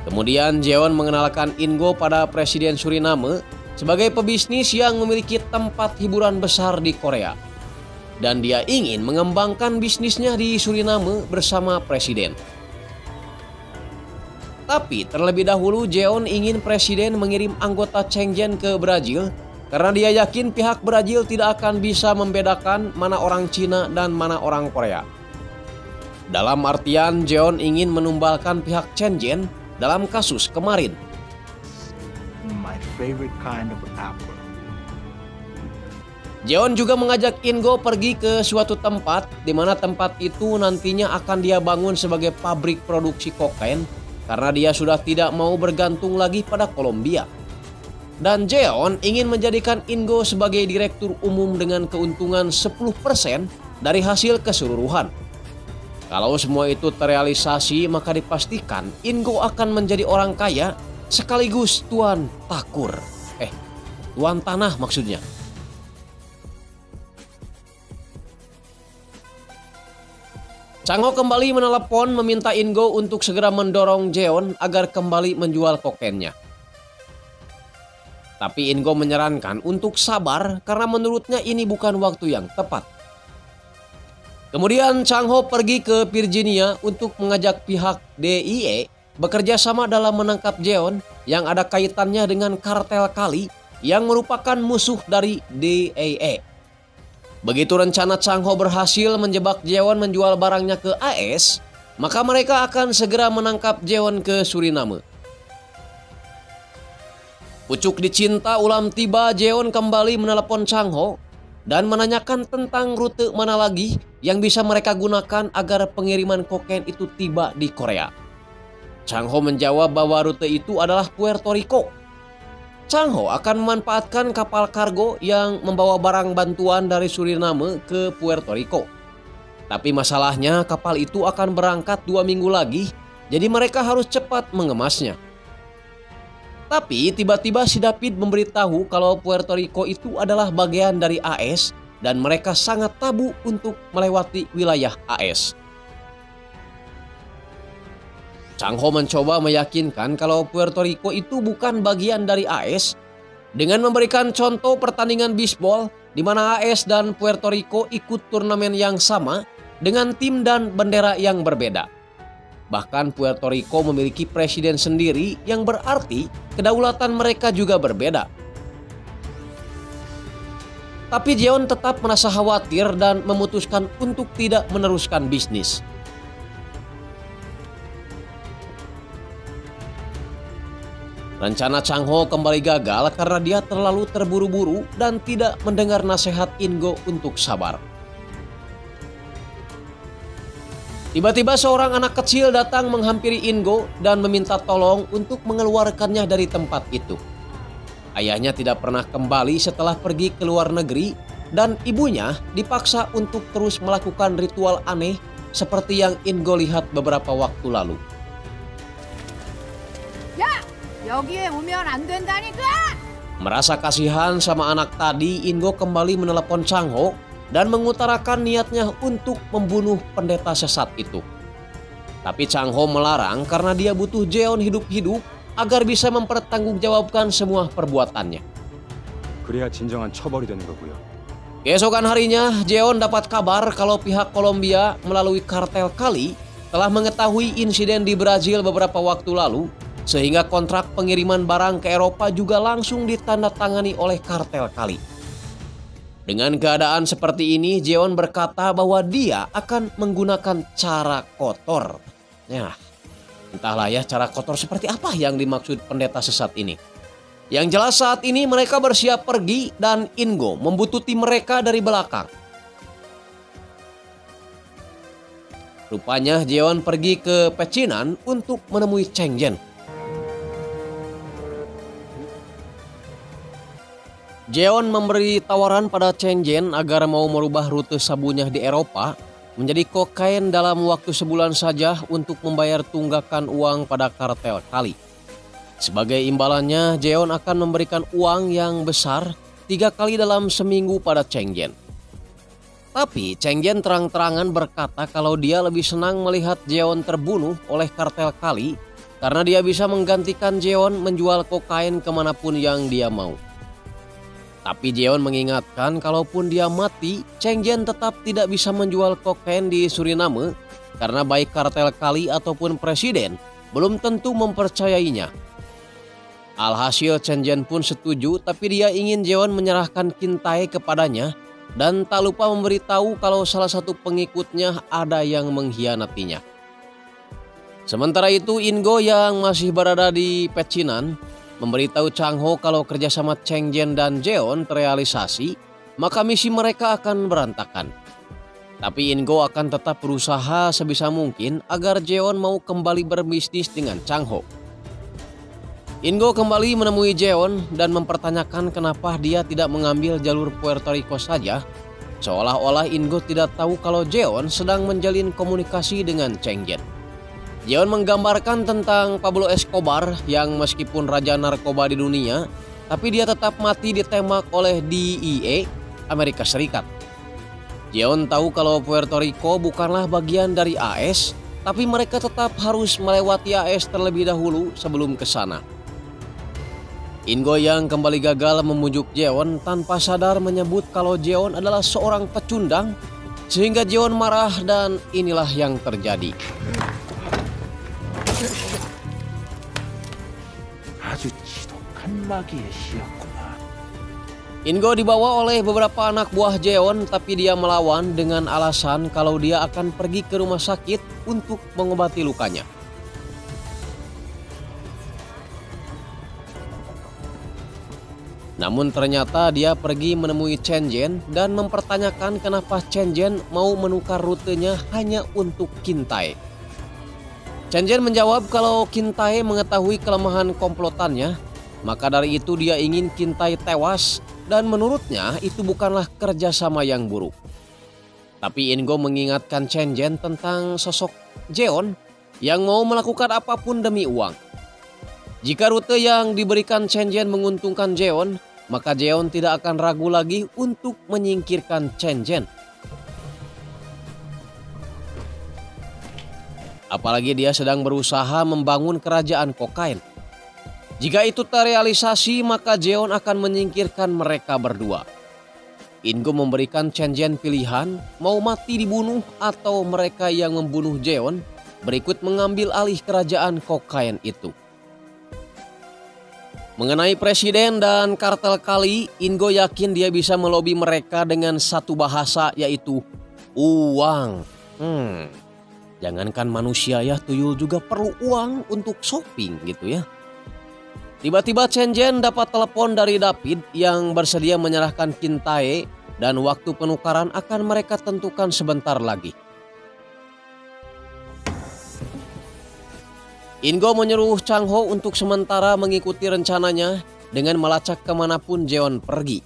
Kemudian Jeon mengenalkan Ingo pada Presiden Suriname sebagai pebisnis yang memiliki tempat hiburan besar di Korea. Dan dia ingin mengembangkan bisnisnya di Suriname bersama Presiden. Tapi terlebih dahulu Jeon ingin Presiden mengirim anggota Chen Jian ke Brazil karena dia yakin pihak Brazil tidak akan bisa membedakan mana orang Cina dan mana orang Korea. Dalam artian Jeon ingin menumbalkan pihak Chen Jian dalam kasus kemarin. My favorite kind of apple. Jeon juga mengajak Ingo pergi ke suatu tempat di mana tempat itu nantinya akan dia bangun sebagai pabrik produksi kokain karena dia sudah tidak mau bergantung lagi pada Kolombia. Dan Jeon ingin menjadikan Ingo sebagai direktur umum dengan keuntungan 10% dari hasil keseluruhan. Kalau semua itu terrealisasi, maka dipastikan Ingo akan menjadi orang kaya sekaligus tuan takur. Tuan tanah maksudnya. Chang Ho kembali menelepon meminta Ingo untuk segera mendorong Jeon agar kembali menjual kokainnya. Tapi Ingo menyarankan untuk sabar karena menurutnya ini bukan waktu yang tepat. Kemudian Chang Ho pergi ke Virginia untuk mengajak pihak DIE bekerja sama dalam menangkap Jeon yang ada kaitannya dengan kartel Kali yang merupakan musuh dari DIE. Begitu rencana Chang Ho berhasil menjebak Jeon menjual barangnya ke AS, maka mereka akan segera menangkap Jeon ke Suriname. Pucuk dicinta ulam tiba, Jeon kembali menelepon Chang Ho dan menanyakan tentang rute mana lagi yang bisa mereka gunakan agar pengiriman kokain itu tiba di Korea. Chang Ho menjawab bahwa rute itu adalah Puerto Rico. Chang Ho akan memanfaatkan kapal kargo yang membawa barang bantuan dari Suriname ke Puerto Rico. Tapi masalahnya kapal itu akan berangkat 2 minggu lagi, jadi mereka harus cepat mengemasnya. Tapi tiba-tiba si David memberitahu kalau Puerto Rico itu adalah bagian dari AS dan mereka sangat tabu untuk melewati wilayah AS. Chang Ho mencoba meyakinkan kalau Puerto Rico itu bukan bagian dari AS dengan memberikan contoh pertandingan bisbol di mana AS dan Puerto Rico ikut turnamen yang sama dengan tim dan bendera yang berbeda. Bahkan Puerto Rico memiliki presiden sendiri yang berarti kedaulatan mereka juga berbeda. Tapi Jeon tetap merasa khawatir dan memutuskan untuk tidak meneruskan bisnis. Rencana Chang Ho kembali gagal karena dia terlalu terburu-buru dan tidak mendengar nasihat Ingo untuk sabar. Tiba-tiba seorang anak kecil datang menghampiri Ingo dan meminta tolong untuk mengeluarkannya dari tempat itu. Ayahnya tidak pernah kembali setelah pergi ke luar negeri dan ibunya dipaksa untuk terus melakukan ritual aneh seperti yang Ingo lihat beberapa waktu lalu. 여기에 오면 안 된다니까! Merasa kasihan sama anak tadi, Ingo kembali menelepon Chang Ho dan mengutarakan niatnya untuk membunuh pendeta sesat itu. Tapi Chang Ho melarang karena dia butuh Jeon hidup-hidup agar bisa mempertanggungjawabkan semua perbuatannya. 그래야 진정한 처벌이 되는 거고요. Keesokan harinya, Jeon dapat kabar kalau pihak Kolombia melalui kartel Kali telah mengetahui insiden di Brazil beberapa waktu lalu, sehingga kontrak pengiriman barang ke Eropa juga langsung ditandatangani oleh kartel Kali. Dengan keadaan seperti ini, Jeon berkata bahwa dia akan menggunakan cara kotor. Ya, entahlah ya cara kotor seperti apa yang dimaksud pendeta sesat ini. Yang jelas saat ini mereka bersiap pergi dan Ingo membuntuti mereka dari belakang. Rupanya Jeon pergi ke pecinan untuk menemui Cheng Yen. Jeon memberi tawaran pada Cheng Yen agar mau merubah rute sabunya di Eropa menjadi kokain dalam waktu sebulan saja untuk membayar tunggakan uang pada kartel Kali. Sebagai imbalannya, Jeon akan memberikan uang yang besar 3 kali dalam seminggu pada Cheng Yen. Tapi Cheng Yen terang-terangan berkata kalau dia lebih senang melihat Jeon terbunuh oleh kartel Kali karena dia bisa menggantikan Jeon menjual kokain kemanapun yang dia mau. Tapi Jeon mengingatkan kalaupun dia mati, Cheng Yen tetap tidak bisa menjual kokain di Suriname karena baik kartel Kali ataupun presiden belum tentu mempercayainya. Alhasil Cheng Yen pun setuju, tapi dia ingin Jeon menyerahkan Kintae kepadanya dan tak lupa memberitahu kalau salah satu pengikutnya ada yang mengkhianatinya. Sementara itu Ingo yang masih berada di pecinan memberitahu Chang Ho kalau kerjasama Cheng Yen dan Jeon terrealisasi, maka misi mereka akan berantakan. Tapi Ingo akan tetap berusaha sebisa mungkin agar Jeon mau kembali berbisnis dengan Chang Ho. Ingo kembali menemui Jeon dan mempertanyakan kenapa dia tidak mengambil jalur Puerto Rico saja Seolah-olah Ingo tidak tahu kalau Jeon sedang menjalin komunikasi dengan Cheng Jen. Jeon menggambarkan tentang Pablo Escobar yang meskipun raja narkoba di dunia, tapi dia tetap mati ditembak oleh DEA Amerika Serikat. Jeon tahu kalau Puerto Rico bukanlah bagian dari AS, tapi mereka tetap harus melewati AS terlebih dahulu sebelum ke sana. Ingo yang kembali gagal membujuk Jeon tanpa sadar menyebut kalau Jeon adalah seorang pecundang, sehingga Jeon marah dan inilah yang terjadi. 아주 지독한 마귀의 씨였구나. Ingo dibawa oleh beberapa anak buah Jeon, tapi dia melawan dengan alasan kalau dia akan pergi ke rumah sakit untuk mengobati lukanya. Namun ternyata dia pergi menemui Chen Jen dan mempertanyakan kenapa Chen Jen mau menukar rutenya hanya untuk Kintae. Chen Jen menjawab kalau Kintae mengetahui kelemahan komplotannya, maka dari itu dia ingin Kintae tewas dan menurutnya itu bukanlah kerjasama yang buruk. Tapi Ingo mengingatkan Chen Jen tentang sosok Jeon yang mau melakukan apapun demi uang. Jika rute yang diberikan Chen Jen menguntungkan Jeon, maka Jeon tidak akan ragu lagi untuk menyingkirkan Chen Jen. Apalagi dia sedang berusaha membangun kerajaan kokain. Jika itu terrealisasi, maka Jeon akan menyingkirkan mereka berdua. Ingo memberikan Chen Jen pilihan mau mati dibunuh atau mereka yang membunuh Jeon berikut mengambil alih kerajaan kokain itu. Mengenai presiden dan kartel Kali, Ingo yakin dia bisa melobi mereka dengan satu bahasa, yaitu uang. Jangankan manusia ya, tuyul juga perlu uang untuk shopping gitu ya. Tiba-tiba Chen Jen dapat telepon dari David yang bersedia menyerahkan Kintae dan waktu penukaran akan mereka tentukan sebentar lagi. Ingo menyuruh Chang Ho untuk sementara mengikuti rencananya dengan melacak kemanapun Jeon pergi.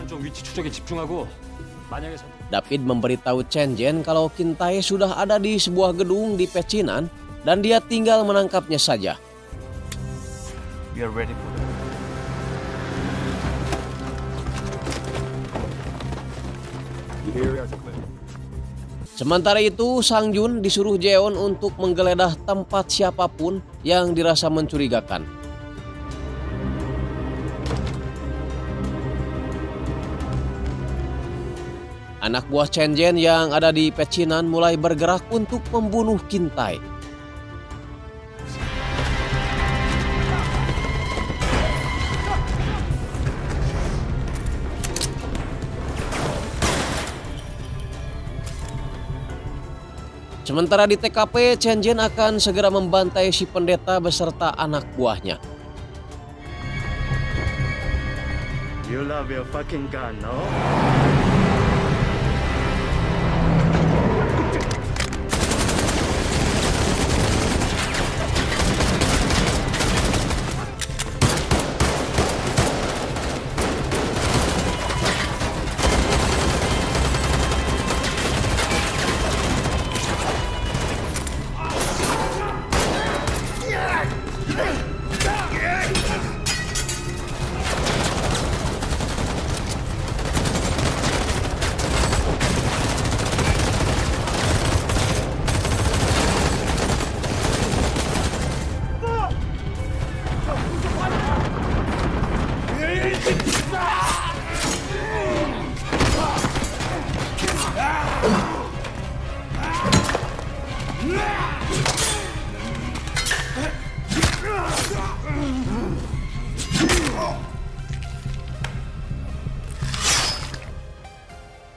쪽 위치 추적에 집중하고 만약에 David memberitahu Chen Jen kalau Kintae sudah ada di sebuah gedung di pecinan dan dia tinggal menangkapnya saja. We are ready for that. Sementara itu, Sang Jun disuruh Jeon untuk menggeledah tempat siapapun yang dirasa mencurigakan. Anak buah Chen Jen yang ada di pecinan mulai bergerak untuk membunuh Kintae. Sementara di TKP, Chen Jen akan segera membantai si pendeta beserta anak buahnya. You love your fucking gun, no?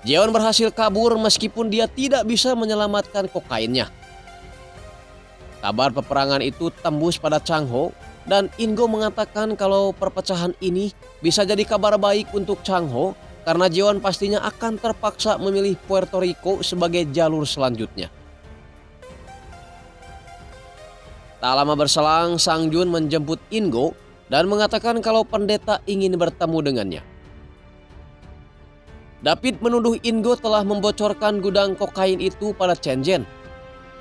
Jeon berhasil kabur meskipun dia tidak bisa menyelamatkan kokainnya. Kabar peperangan itu tembus pada Chang Ho dan Ingo mengatakan kalau perpecahan ini bisa jadi kabar baik untuk Chang Ho karena Jeon pastinya akan terpaksa memilih Puerto Rico sebagai jalur selanjutnya. Tak lama berselang, Sang Jun menjemput Ingo dan mengatakan kalau pendeta ingin bertemu dengannya. David menuduh Ingo telah membocorkan gudang kokain itu pada Chen Zhen.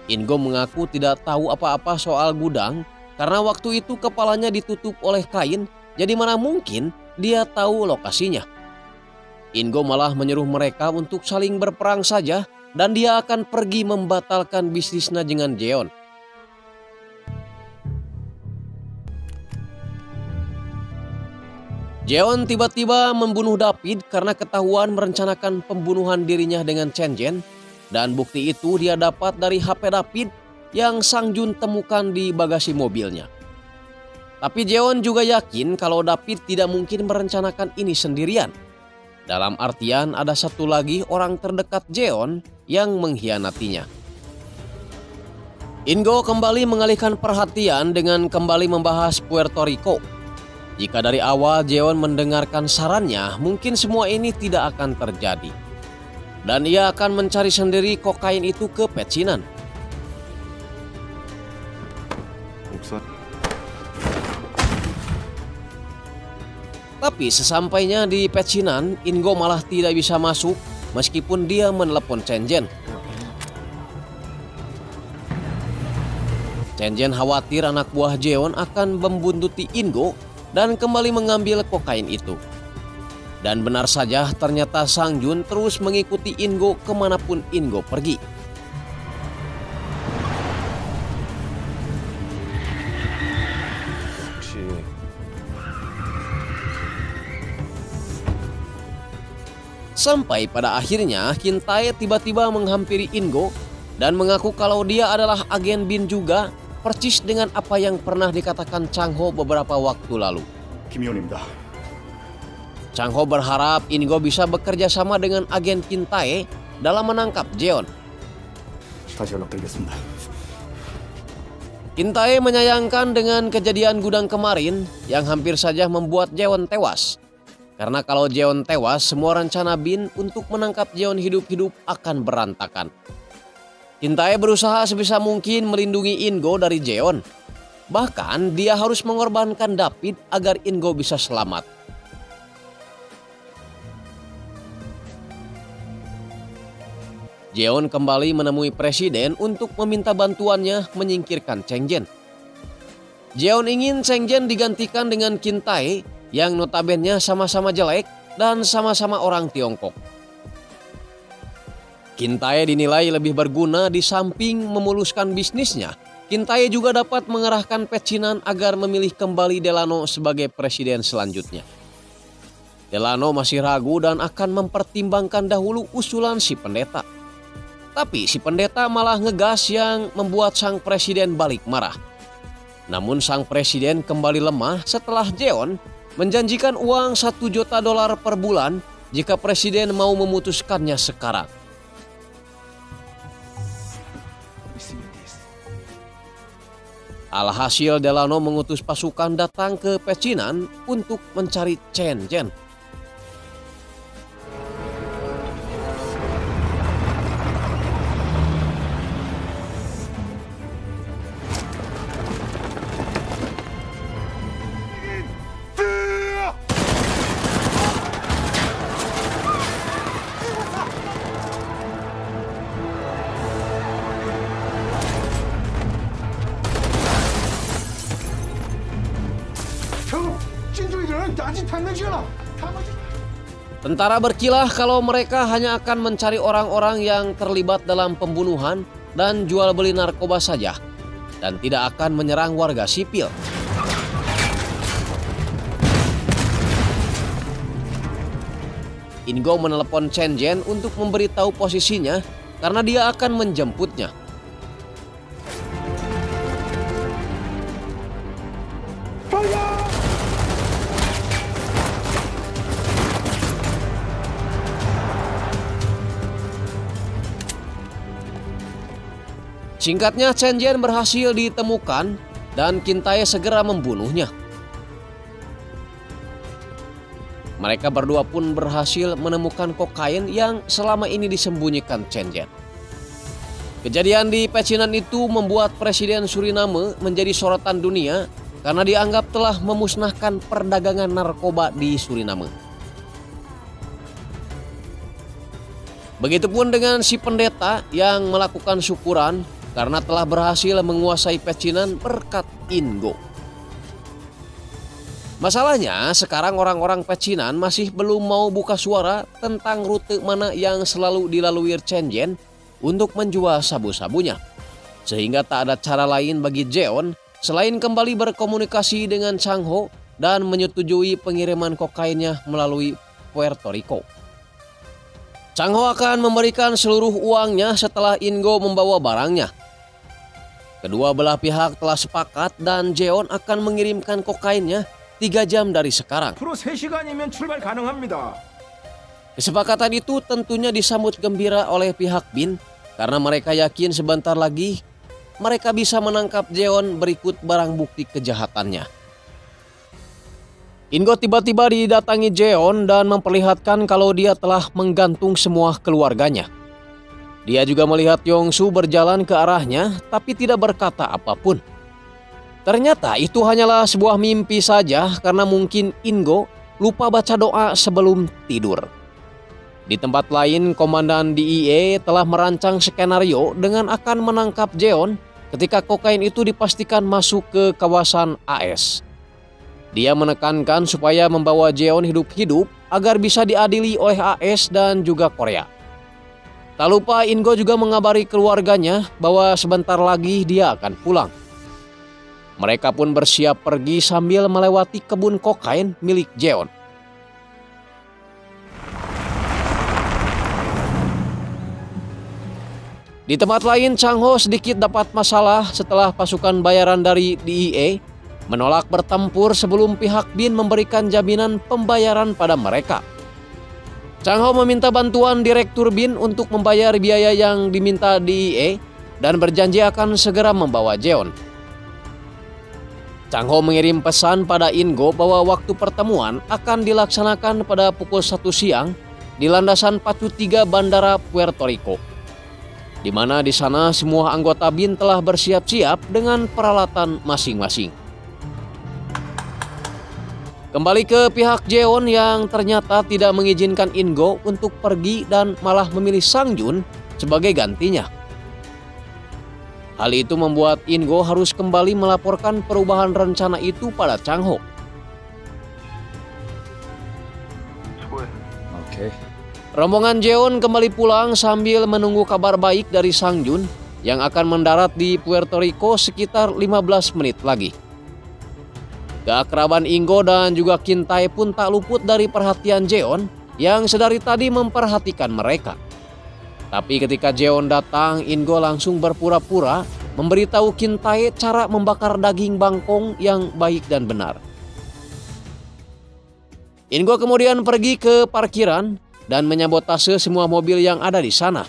Ingo mengaku tidak tahu apa-apa soal gudang karena waktu itu kepalanya ditutup oleh kain, jadi mana mungkin dia tahu lokasinya. Ingo malah menyuruh mereka untuk saling berperang saja dan dia akan pergi membatalkan bisnisnya dengan Jeon. Jeon tiba-tiba membunuh David karena ketahuan merencanakan pembunuhan dirinya dengan Chen Zhen, dan bukti itu dia dapat dari HP David yang Sang Jun temukan di bagasi mobilnya. Tapi Jeon juga yakin kalau David tidak mungkin merencanakan ini sendirian. Dalam artian ada satu lagi orang terdekat Jeon yang mengkhianatinya. Ingo kembali mengalihkan perhatian dengan kembali membahas Puerto Rico. Jika dari awal Jeon mendengarkan sarannya, mungkin semua ini tidak akan terjadi. Dan ia akan mencari sendiri kokain itu ke pecinan. Tapi sesampainya di pecinan, Ingo malah tidak bisa masuk meskipun dia menelepon Chen Zhen. Chen Zhen khawatir anak buah Jeon akan membuntuti Ingo dan kembali mengambil kokain itu. Dan benar saja ternyata Sang Jun terus mengikuti Ingo kemanapun Ingo pergi. Sampai pada akhirnya Kin Tae tiba-tiba menghampiri Ingo dan mengaku kalau dia adalah agen Bin juga, persis dengan apa yang pernah dikatakan Chang Ho beberapa waktu lalu. 김의원입니다. Chang Ho berharap Ingo bisa bekerja sama dengan agen Kin Tae dalam menangkap Jeon. 다시 연락드리겠습니다. Kin Tae menyayangkan dengan kejadian gudang kemarin yang hampir saja membuat Jeon tewas. Karena kalau Jeon tewas, semua rencana Bin untuk menangkap Jeon hidup-hidup akan berantakan. Kin Tae berusaha sebisa mungkin melindungi Ingo dari Jeon. Bahkan dia harus mengorbankan David agar Ingo bisa selamat. Jeon kembali menemui presiden untuk meminta bantuannya menyingkirkan Chen Zhen. Jeon ingin Chen Zhen digantikan dengan Kin Tae yang notabene sama-sama jelek dan sama-sama orang Tiongkok. Kin Tae dinilai lebih berguna di samping memuluskan bisnisnya. Kin Tae juga dapat mengerahkan pecinan agar memilih kembali Delano sebagai presiden selanjutnya. Delano masih ragu dan akan mempertimbangkan dahulu usulan si pendeta. Tapi si pendeta malah ngegas yang membuat sang presiden balik marah. Namun sang presiden kembali lemah setelah Jeon menjanjikan uang $1 juta per bulan jika presiden mau memutuskannya sekarang. Alhasil Delano mengutus pasukan datang ke pecinan untuk mencari Chen Zhen. Tentara berkilah kalau mereka hanya akan mencari orang-orang yang terlibat dalam pembunuhan dan jual beli narkoba saja, dan tidak akan menyerang warga sipil. Ingo menelepon Chen Zhen untuk memberitahu posisinya karena dia akan menjemputnya. Singkatnya, Chen Zhen berhasil ditemukan dan Kin Tae segera membunuhnya. Mereka berdua pun berhasil menemukan kokain yang selama ini disembunyikan Chen Zhen. Kejadian di pecinan itu membuat Presiden Suriname menjadi sorotan dunia karena dianggap telah memusnahkan perdagangan narkoba di Suriname. Begitupun dengan si pendeta yang melakukan syukuran karena telah berhasil menguasai pecinan berkat Ingo. Masalahnya sekarang orang-orang pecinan masih belum mau buka suara tentang rute mana yang selalu dilalui Chen untuk menjual sabu-sabunya. Sehingga tak ada cara lain bagi Jeon selain kembali berkomunikasi dengan Chang Ho dan menyetujui pengiriman kokainnya melalui Puerto Rico. Chang Ho akan memberikan seluruh uangnya setelah Ingo membawa barangnya. Kedua belah pihak telah sepakat dan Jeon akan mengirimkan kokainnya 3 jam dari sekarang. 앞으로 3시간이면 출발 가능합니다. Kesepakatan itu tentunya disambut gembira oleh pihak Bin karena mereka yakin sebentar lagi mereka bisa menangkap Jeon berikut barang bukti kejahatannya. Ingo tiba-tiba didatangi Jeon dan memperlihatkan kalau dia telah menggantung semua keluarganya. Dia juga melihat Yongsu berjalan ke arahnya tapi tidak berkata apapun. Ternyata itu hanyalah sebuah mimpi saja karena mungkin Ingo lupa baca doa sebelum tidur. Di tempat lain, Komandan DIE telah merancang skenario dengan akan menangkap Jeon ketika kokain itu dipastikan masuk ke kawasan AS. Dia menekankan supaya membawa Jeon hidup-hidup agar bisa diadili oleh AS dan juga Korea. Tak lupa Ingo juga mengabari keluarganya bahwa sebentar lagi dia akan pulang. Mereka pun bersiap pergi sambil melewati kebun kokain milik Jeon. Di tempat lain, Chang Ho sedikit dapat masalah setelah pasukan bayaran dari DIE menolak bertempur sebelum pihak Bin memberikan jaminan pembayaran pada mereka. Chang Ho meminta bantuan Direktur Bin untuk membayar biaya yang diminta DIE dan berjanji akan segera membawa Jeon. Chang Ho mengirim pesan pada Ingo bahwa waktu pertemuan akan dilaksanakan pada pukul 1 siang di landasan Pacu 3 Bandara Puerto Rico. Di mana di sana semua anggota Bin telah bersiap-siap dengan peralatan masing-masing. Kembali ke pihak Jeon yang ternyata tidak mengizinkan Ingo untuk pergi dan malah memilih Sang Jun sebagai gantinya. Hal itu membuat Ingo harus kembali melaporkan perubahan rencana itu pada Chang Ho. 오케이. Rombongan Jeon kembali pulang sambil menunggu kabar baik dari Sang Jun yang akan mendarat di Puerto Rico sekitar 15 menit lagi. Keakraban Ingo dan juga Kin Tae pun tak luput dari perhatian Jeon yang sedari tadi memperhatikan mereka. Tapi ketika Jeon datang, Ingo langsung berpura-pura memberitahu Kin Tae cara membakar daging bangkong yang baik dan benar. Ingo kemudian pergi ke parkiran dan menyabotase semua mobil yang ada di sana.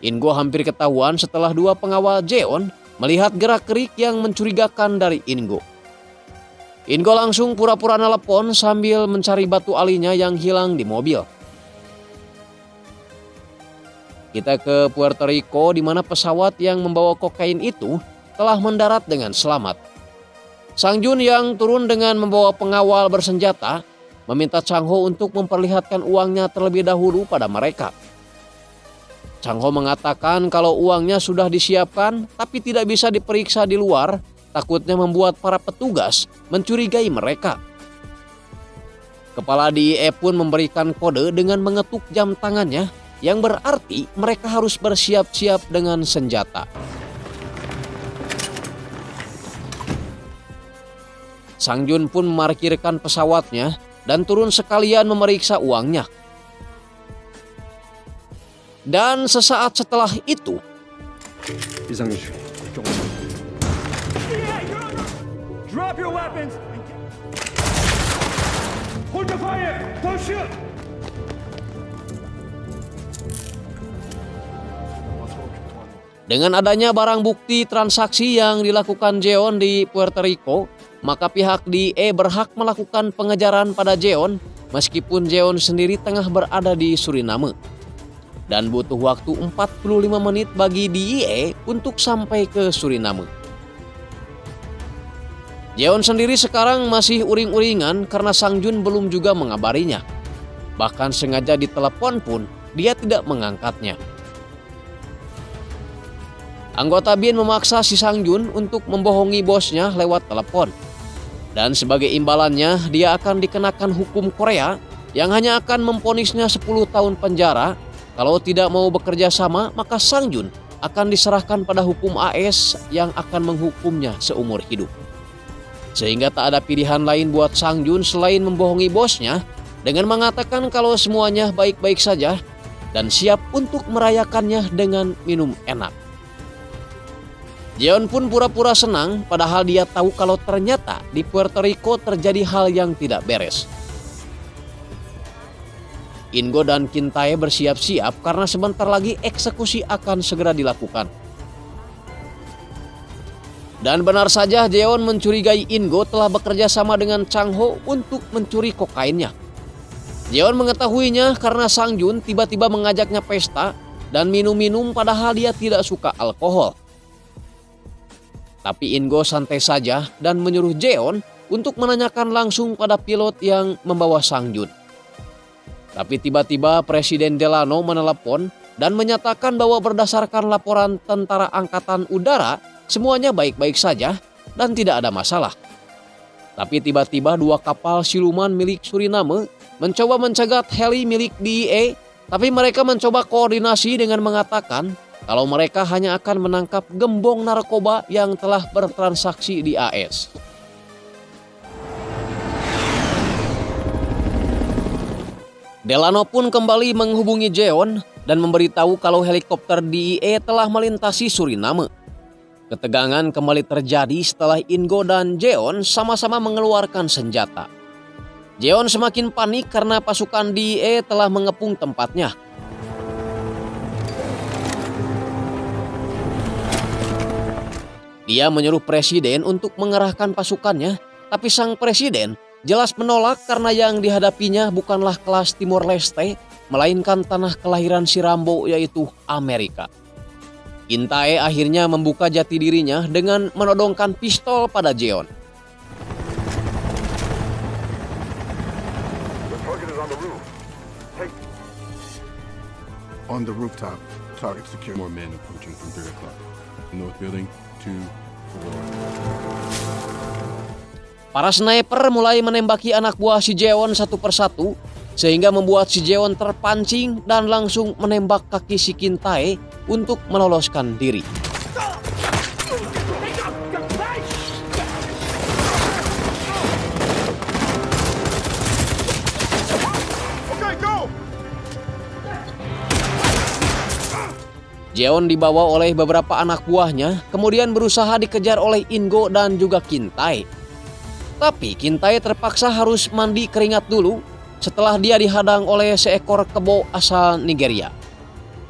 Ingo hampir ketahuan setelah 2 pengawal Jeon melihat gerak-gerik yang mencurigakan dari Ingo. Ingo langsung pura-pura nelpon sambil mencari batu alinya yang hilang di mobil. Kita ke Puerto Rico di mana pesawat yang membawa kokain itu telah mendarat dengan selamat. Sang Jun yang turun dengan membawa pengawal bersenjata meminta Chang Ho untuk memperlihatkan uangnya terlebih dahulu pada mereka. Chang Ho mengatakan kalau uangnya sudah disiapkan tapi tidak bisa diperiksa di luar. Takutnya membuat para petugas mencurigai mereka. Kepala DIE pun memberikan kode dengan mengetuk jam tangannya yang berarti mereka harus bersiap-siap dengan senjata. Sang Jun pun memarkirkan pesawatnya dan turun sekalian memeriksa uangnya. Dan sesaat setelah itu, 이상민 씨, 조금만. Drop your weapons. Hold your fire. Don't shoot. dengan adanya barang bukti transaksi yang dilakukan Jeon di Puerto Rico, maka pihak DIE berhak melakukan pengejaran pada Jeon meskipun Jeon sendiri tengah berada di Suriname. dan butuh waktu 45 menit bagi DIE untuk sampai ke Suriname. Jeon sendiri sekarang masih uring-uringan karena Sang Jun belum juga mengabarinya. Bahkan sengaja ditelepon pun dia tidak mengangkatnya. Anggota BIN memaksa si Sang Jun untuk membohongi bosnya lewat telepon. Dan sebagai imbalannya dia akan dikenakan hukum Korea yang hanya akan memvonisnya 10 tahun penjara. Kalau tidak mau bekerja sama, maka Sang Jun akan diserahkan pada hukum AS yang akan menghukumnya seumur hidup. Sehingga tak ada pilihan lain buat Sang Jun selain membohongi bosnya dengan mengatakan kalau semuanya baik-baik saja dan siap untuk merayakannya dengan minum enak. Jeon pun pura-pura senang padahal dia tahu kalau ternyata di Puerto Rico terjadi hal yang tidak beres. In-go dan Kin-tae bersiap-siap karena sebentar lagi eksekusi akan segera dilakukan. Dan benar saja Jeon mencurigai In-go telah bekerja sama dengan Chang-ho untuk mencuri kokainnya. Jeon mengetahuinya karena Sang Jun tiba-tiba mengajaknya pesta dan minum-minum padahal dia tidak suka alkohol. Tapi In-go santai saja dan menyuruh Jeon untuk menanyakan langsung pada pilot yang membawa Sang Jun. Tapi tiba-tiba Presiden Delano menelepon dan menyatakan bahwa berdasarkan laporan Tentara Angkatan Udara, semuanya baik-baik saja dan tidak ada masalah. Tapi tiba-tiba 2 kapal siluman milik Suriname mencoba mencegat heli milik DIE, tapi mereka mencoba koordinasi dengan mengatakan kalau mereka hanya akan menangkap gembong narkoba yang telah bertransaksi di AS. Delano pun kembali menghubungi Jeon dan memberitahu kalau helikopter DIE telah melintasi Suriname. Ketegangan kembali terjadi setelah In-go dan Jeon sama-sama mengeluarkan senjata. Jeon semakin panik karena pasukan DIE telah mengepung tempatnya. Dia menyuruh presiden untuk mengerahkan pasukannya, tapi sang presiden jelas menolak karena yang dihadapinya bukanlah kelas Timor Leste, melainkan tanah kelahiran si Rambo yaitu Amerika. Kin-tae akhirnya membuka jati dirinya dengan menodongkan pistol pada Jeon. On the rooftop, target secure. More men approaching from 3 o'clock. North building, 2, 4. Para sniper mulai menembaki anak buah si Jeon satu persatu, sehingga membuat si Jeon terpancing dan langsung menembak kaki si Kin-tae untuk meloloskan diri. Jeon dibawa oleh beberapa anak buahnya, kemudian berusaha dikejar oleh In-go dan juga Kin-tae. Tapi Kin-tae terpaksa harus mandi keringat dulu setelah dia dihadang oleh seekor kebo asal Nigeria.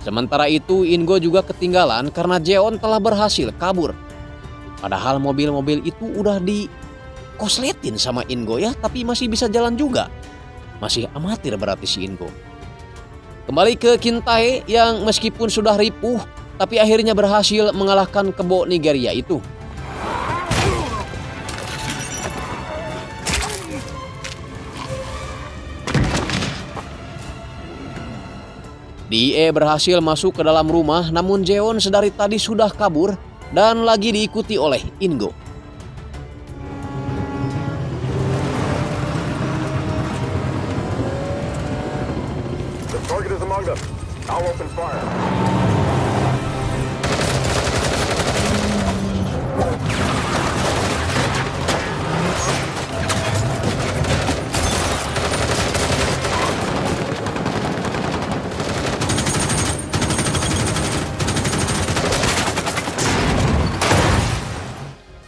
Sementara itu In-go juga ketinggalan karena Jeon telah berhasil kabur. Padahal mobil-mobil itu udah dikosletin sama In-go ya, tapi masih bisa jalan juga. Masih amatir berarti si In-go. Kembali ke Kin-tae yang meskipun sudah ripuh, tapi akhirnya berhasil mengalahkan kebo Nigeria itu. DIE berhasil masuk ke dalam rumah, namun Jeon sedari tadi sudah kabur dan lagi diikuti oleh In-go. The target is among them. I'll open fire.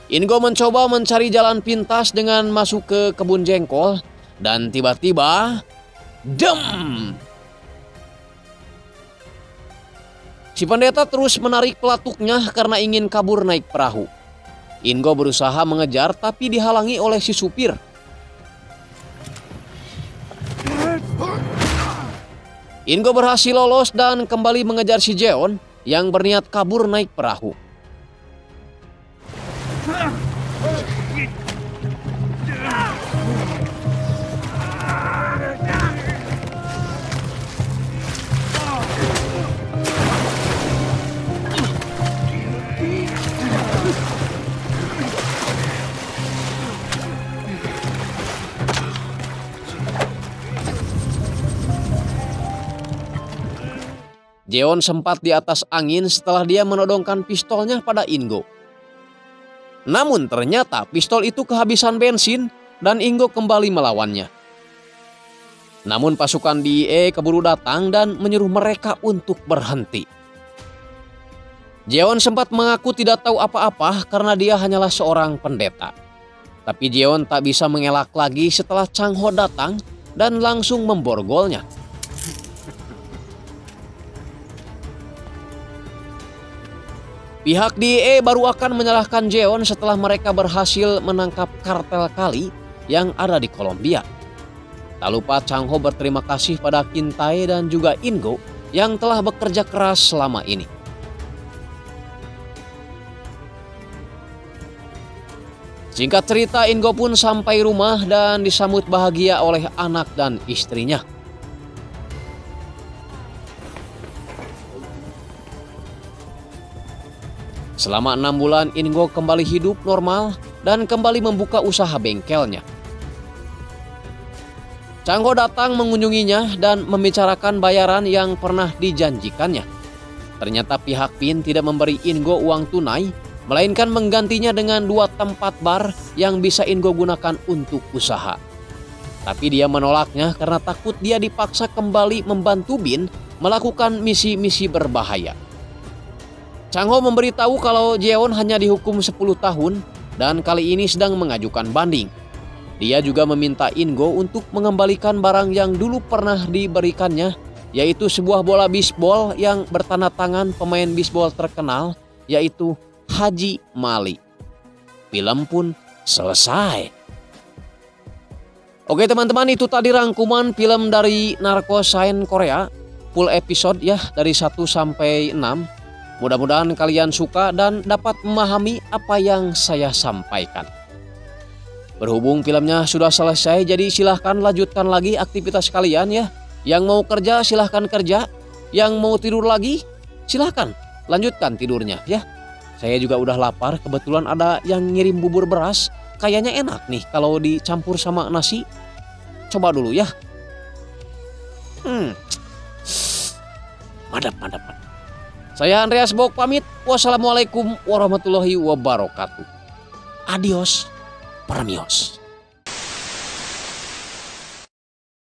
In-go mencoba mencari jalan pintas dengan masuk ke kebun jengkol dan tiba-tiba dem! Si pendeta terus menarik pelatuknya karena ingin kabur naik perahu. In-go berusaha mengejar tapi dihalangi oleh si supir. Ingo berhasil lolos dan kembali mengejar si Jeon yang berniat kabur naik perahu. Jeon sempat di atas angin setelah dia menodongkan pistolnya pada Ingo. Namun ternyata pistol itu kehabisan bensin dan Ingo kembali melawannya. Namun pasukan DIE keburu datang dan menyuruh mereka untuk berhenti. Jeon sempat mengaku tidak tahu apa-apa karena dia hanyalah seorang pendeta. Tapi Jeon tak bisa mengelak lagi setelah Chang Ho datang dan langsung memborgolnya. Pihak DIE baru akan menyalahkan Jeon setelah mereka berhasil menangkap kartel Kali yang ada di Kolombia. Tak lupa Chang Ho berterima kasih pada Kin Tae dan juga Ingo yang telah bekerja keras selama ini. Singkat cerita, Ingo pun sampai rumah dan disambut bahagia oleh anak dan istrinya. Selama 6 bulan, Ingo kembali hidup normal dan kembali membuka usaha bengkelnya. Chang Ho datang mengunjunginya dan membicarakan bayaran yang pernah dijanjikannya. Ternyata pihak Pin tidak memberi Ingo uang tunai, melainkan menggantinya dengan 2 tempat bar yang bisa Ingo gunakan untuk usaha. Tapi dia menolaknya karena takut dia dipaksa kembali membantu Bin melakukan misi-misi berbahaya. Chang Ho memberitahu kalau Jeon hanya dihukum 10 tahun dan kali ini sedang mengajukan banding. Dia juga meminta Ingo untuk mengembalikan barang yang dulu pernah diberikannya, yaitu sebuah bola bisbol yang bertanda tangan pemain bisbol terkenal, yaitu Haji Mali. Film pun selesai. Oke teman-teman, itu tadi rangkuman film dari Narcosign Korea, full episode ya, dari 1 sampai 6. Mudah-mudahan kalian suka dan dapat memahami apa yang saya sampaikan. Berhubung filmnya sudah selesai, jadi silahkan lanjutkan lagi aktivitas kalian ya. Yang mau kerja silahkan kerja, yang mau tidur lagi silahkan lanjutkan tidurnya ya. Saya juga udah lapar, kebetulan ada yang ngirim bubur beras. Kayaknya enak nih kalau dicampur sama nasi. Coba dulu ya. Mantap. Saya Andreas Bok pamit. Wassalamualaikum warahmatullahi wabarakatuh. Adios, permios.